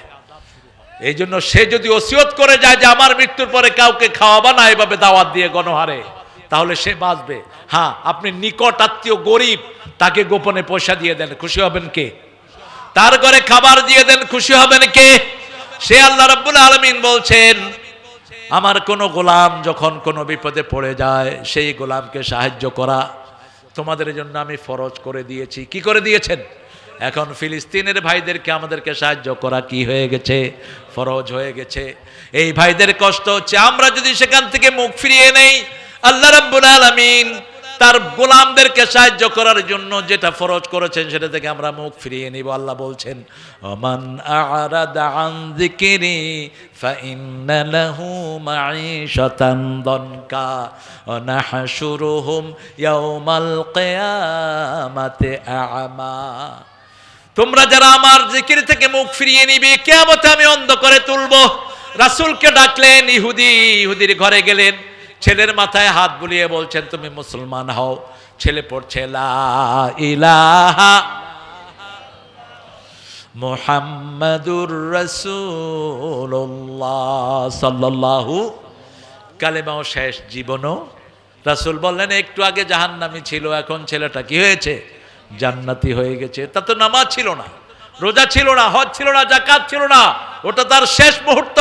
এই জন্য সে যদি ওসিয়ত করে যায় যে আমার মৃত্যুর পরে কাউকে খাওয়াবা না এভাবে দাওয়াত দিয়ে গণহারে, তাহলে সে বাঁচবে। হ্যাঁ, আপনি নিকট আত্মীয় গরিব তাকে গোপনে পয়সা দিয়ে দেন, খুশি হবেন কে? তার ঘরে খাবার দিয়ে দেন, খুশি হবেন কে? সে আল্লাহ রাব্বুল আলামিন বলছেন, আমার কোন গোলাম যখন কোনো বিপদে পড়ে যায় সেই গোলামকে সাহায্য করা তোমাদের জন্য আমি ফরজ করে দিয়েছি। কি করে দিয়েছেন? এখন ফিলিস্তিনের ভাইদেরকে আমাদেরকে সাহায্য করা কি হয়ে গেছে? ফরজ হয়ে গেছে। এই ভাইদের কষ্ট হচ্ছে, আমরা যদি সেখান থেকে মুখ ফিরিয়ে নেই, আল্লাহ রাব্বুল আলামিন তার গোলামদেরকে সাহায্য করার জন্য যেটা ফরজ করেছেন সেটা থেকে আমরা মুখ ফিরিয়ে নিব। আল্লাহ বলছেন, ওমান আ'রাদা আন যিকরি ফাইন্না লাহু মাঈশাতান দনকা ওয়া নাহশুরুহুম ইয়াওমাল কিয়ামাতি আ'মা। তোমরা যারা আমার জিকির থেকে মুখ ফিরিয়ে নিবে, কিয়ামতে আমি অন্ধ করে তুলব। রাসূলকে ডাকলেন, ইহুদির ঘরে গেলেন, ছেলের মাথায় হাত বুলিয়ে বলছেন তুমি মুসলমান হও। ছেলে পড়ছে লা ইলাহা মুহাম্মাদুর রাসূলুল্লাহ সাল্লাল্লাহু, কালেমাও শেষ, জীবনও। রাসূল বললেন একটু আগে জাহান্নামী ছিল, এখন ছেলেটা কি হয়েছে? জান্নাতি হয়ে গেছে। তা তো নামাজ ছিল না, রোজা ছিল না, হজ ছিল না, যাকাত ছিল না, ওটা তার শেষ মুহূর্ত।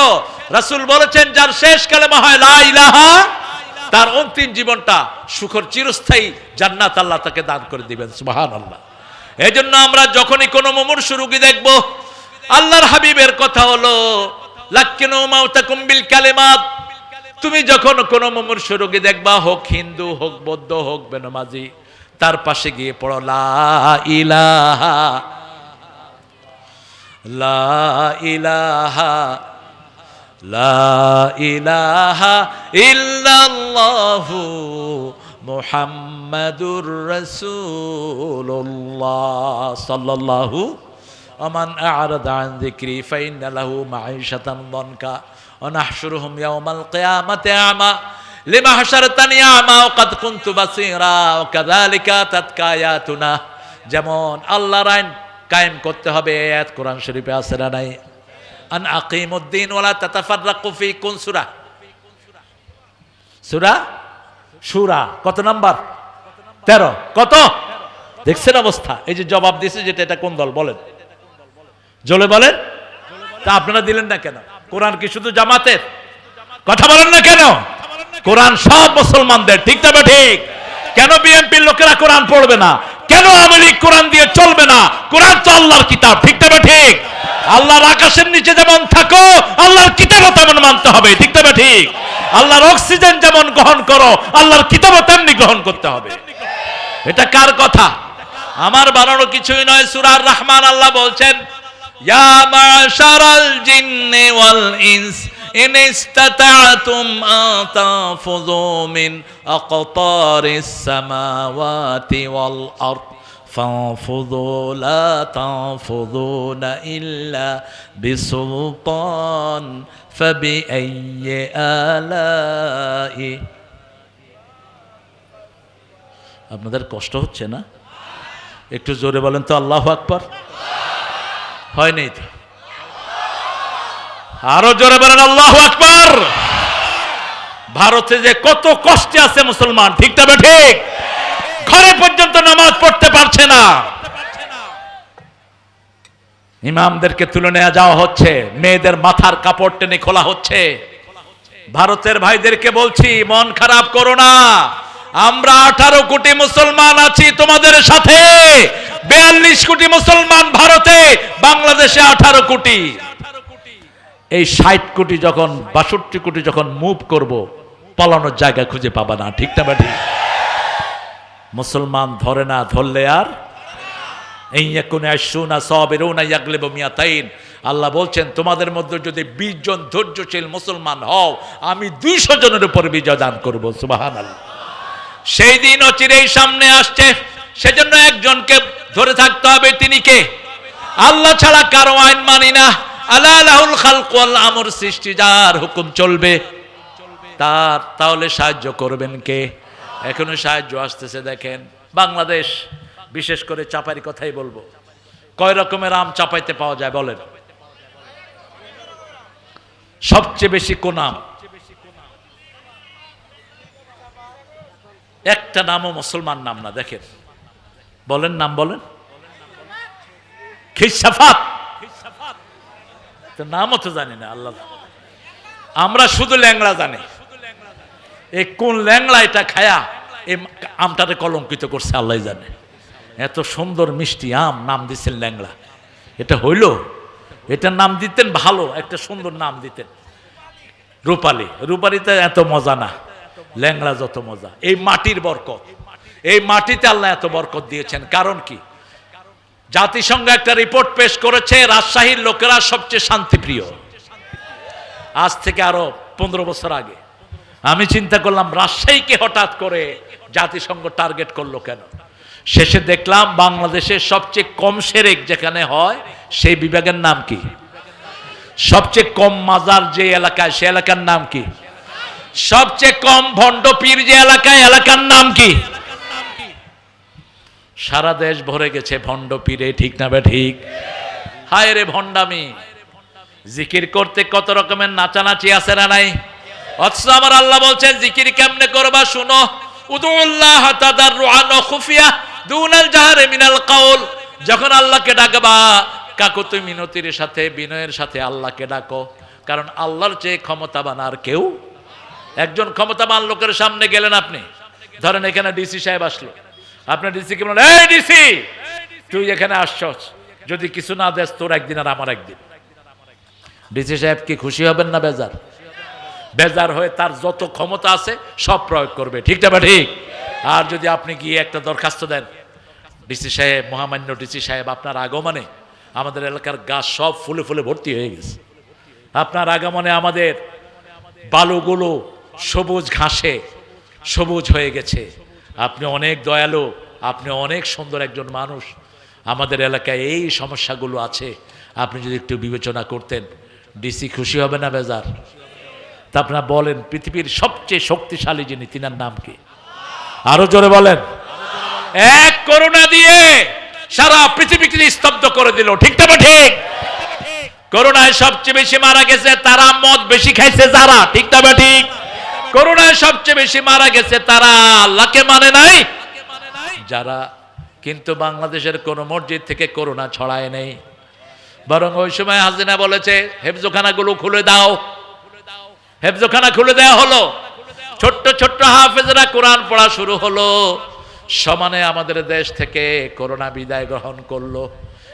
রাসূল বলেছেন যার শেষ কালেমা হয় লা ইলাহা, তার অন্তিম জীবনটা সুখের চিরস্থায়ী জান্নাত আল্লাহ তাকে দান করে দিবেন। সুবহানাল্লাহ। এই জন্য আমরা যখনই কোনো মুমূর্ষু রোগী দেখব, আল্লাহর হাবিবের কথা হলো লাক্কিনু মাউতাকুম বিল কালিমাত। তুমি যখন কোনো মুমূর্ষু রোগী দেখবা, হোক হিন্দু, হোক বৌদ্ধ, হোক বেনামাজি, তার পাশে গিয়ে পড়ো লা ইলাহা লা ইলাহা লা ইলাহা ইল্লাল্লাহু মুহাম্মাদুর রাসূলুল্লাহ সাল্লাল্লাহু। ওমান আ'রাদা আন যিকরি ফাইন্না লাহু মাঈশাতান দনকা ওয়া নাহশুরুহুম ইয়াওমাল কিয়ামাতি আ'মা লিমা হাশারতানি আ'মা ওয়া কাদ কুনতু বাসীরা ওয়া কাযালিকা তাতকা আয়াতুনা। যেমন আল্লাহর আইন কায়েম করতে হবে, আয়াত কোরআন শরীফে আছে না নাই? আন আকিমুদ্দিন ওয়ালা তাতাফাররাকু ফি, কোন সূরা? সূরা সূরা কত নাম্বার? 13। কত দেখছেন অবস্থা? এই যে জবাব দিয়েছে যেটা, এটা কোন দল বলেন? জলে বলেন। তা আপনারা দিলেন না কেন? কোরআন কি শুধু জামাতের? কথা বলেন না কেন? কোরআন সব মুসলমানদের, ঠিক না ঠিক? কেন বিএনপির লোকেরা কোরআন পড়বে না? কেন আওয়ামী লীগ কোরআন দিয়ে চলবে না? কোরআন তো আল্লাহর কিতাব, ঠিক না ঠিক? আল্লাহর আকাশের নিচে যেমন থাকো, আল্লাহর কিতাবও তেমন মানতে হবে, ঠিক না ঠিক? আল্লাহর অক্সিজেন যেমন গ্রহণ করো, আল্লাহর কিতাবও তেমনি গ্রহণ করতে হবে। এটা কার কথা? আমার বানানো কিছুই নয়। সূরা আর রহমান আল্লাহ বলছেন, ইয়া মাশারাল জিন্নি ওয়াল ইনস ইন ইসতাতা'তুম আন তানফুযু মিন আকতারিস সামাওয়াতি ওয়াল আরদ ফানফুযু লা তানফুযুনা ইল্লা বিসুলতান ফাবিআইয়ি আলাই। আপনাদের কষ্ট হচ্ছে না? একটু জোরে বলেন তো আল্লাহু আকবার। হয়নি তো? আরো জোরে বলেন আল্লাহু আকবার। ভারতে যে কত কষ্টে আছে মুসলমান, ঠিক না ঠিক? ঘরে পর্যন্ত নামাজ পড়তে পারছে না, ইমামদেরকে তুলে নিয়ে যাওয়া হচ্ছে, মেয়েদের মাথার কাপড় টেনে খোলা হচ্ছে। ভারতের ভাইদেরকে বলছি, মন খারাপ করো না, আমরা 18 কোটি মুসলমান আছি তোমাদের সাথে। 42 কোটি মুসলমান ভারতে, বাংলাদেশে 18 কোটি। এই 60 কোটি যখন 62 কোটি যখন মুভ করব, পালানোর জায়গা খুঁজে পাবা না, ঠিক না ঠিক? মুসলমান ধরে না, ধরলে আর আল্লাহ বলছেন তোমাদের মধ্যে যদি 20 জন ধৈর্যশীল মুসলমান হও, আমি 200 জনের উপর বিজয় দান করবো। সুবহানাল্লাহ। সেই দিন অচিরেই সামনে আসছে, সেজন্য একজনকে ধরে থাকতে হবে, তিনি কে? আল্লাহ ছাড়া কারো আইন মানি না। আলা লাহুল খালকু ওয়াল আমর, সৃষ্টি যার হুকুম চলবে তার, তাহলে সাহায্য করবেন কে? এখনো সাহায্য আসতেছে। দেখেন বাংলাদেশ, বিশেষ করে চাপাইয়ের কথাই বলবো, কয় রকমের আম চাপাইতে পাওয়া যায় বলেন? সবচেয়ে বেশি কোন আম? একটা নামও মুসলমান নাম না। দেখেন, বলেন নাম বলেন। খিসাফাত, নামও তো জানি না আল্লাহ। আমরা শুধু ল্যাংড়া জানি। এই কোন ল্যাংড়া এটা খায়া এই আমটারে কলঙ্কিত করছে আল্লাহ জানে। এত সুন্দর মিষ্টি আম, নাম দিচ্ছেন ল্যাংড়া। এটা হইল? এটার নাম দিতেন ভালো একটা সুন্দর নাম দিতেন, রূপালী। রূপালীতে এত মজা না, ল্যাংড়া যত মজা। এই মাটির বরকত, এই মাটিতে আল্লাহ এত বরকত দিয়েছেন। কারণ কি? জাতিসংঘ একটা রিপোর্ট পেশ করেছে, রাজশাহীর লোকেরা সবচেয়ে শান্তিপ্রিয়। আজ থেকে আরো 15 বছর আগে আমি চিন্তা করলাম রাজশাহীকে হঠাৎ করে জাতিসংঘ টার্গেট করলো কেন? শেষে দেখলাম বাংলাদেশের সবচেয়ে কম শিরক যেখানে হয় সেই বিভাগের নাম কি? সবচেয়ে কম মাজার যে এলাকায়, সে এলাকার নাম কি? সবচেয়ে কম ভণ্ড পীর যে এলাকায়, এলাকার নাম কি? সারা দেশ ভরে গেছে ভণ্ড পীরে, ঠিক না বে ঠিক? হায় রে ভণ্ডামি! জিকির করতে কত রকমের নাচানাচি আছে না নাই? অথচ আমার আল্লাহ বলছেন জিকির কেমনে করবা শুনো। উদুল্লাহ তাদাররুআন ওয়া খুফিয়া দুনাল জাহরি মিনাল কাউল। যখন আল্লাহকে ডাকবা কাকুতি মিনতির সাথে, বিনয়ের সাথে আল্লাহকে ডাকো। কারণ আল্লাহর চেয়ে ক্ষমতাবান আর কেউ। একজন ক্ষমতাবান লোকের সামনে গেলেন আপনি, ধরেন এখানে ডিসি সাহেব আসলো, আপনার ডিসি কে বলেন, এই ডিসি তুই এখানে আসছস, যদি কিছু না দেস তোর একদিন আর আমার একদিন। ডিসি সাহেব কি খুশি হবেন না বেজার? বেজার হয়ে তার যত ক্ষমতা আছে সব প্রয়োগ করবে, ঠিক না ঠিক? আর যদি আপনি গিয়ে একটা দরখাস্ত দেন, ডিসি সাহেব, মহামান্য ডিসি সাহেব, আপনার আগমনে আমাদের এলাকার গাছ সব ফুলে ফুলে ভর্তি হয়ে গেছে, আপনার আগমনে আমাদের বালুগুলো সবুজ ঘাসে সবুজ হয়ে গেছে, আপনি অনেক দয়ালু, আপনি অনেক সুন্দর একজন মানুষ, আমাদের এলাকায় এই সমস্যাগুলো আছে, আপনি যদি একটু বিবেচনা করতেন, ডিসি খুশি হবে না বেজার? তা আপনারা বলেন পৃথিবীর সবচেয়ে শক্তিশালী যিনি, তিনার নাম কি? আরো জোরে বলেন। এক করোনা দিয়ে সারা পৃথিবীকে স্তব্ধ করে দিল, ঠিক না ঠিক? করোনায় সবচেয়ে বেশি মারা গেছে তারা, মদ বেশি খাইছে যারা, ঠিক না ঠিক? করোনায় সবচেয়ে বেশি মারা গেছে তারা, আল্লাহকে মানে নাই যারা। কিন্তু বাংলাদেশের কোন মসজিদ থেকে করোনা ছড়ায় নেই, বরং ওই সময় হাসিনা বলেছে হেফজখানাগুলো খুলে দাও, হেফজখানা খুলে দেওয়া হলো, ছোট্ট ছোট্ট হাফেজরা কোরআন পড়া শুরু হলো, সমানে আমাদের দেশ থেকে করোনা বিদায় গ্রহণ করলো।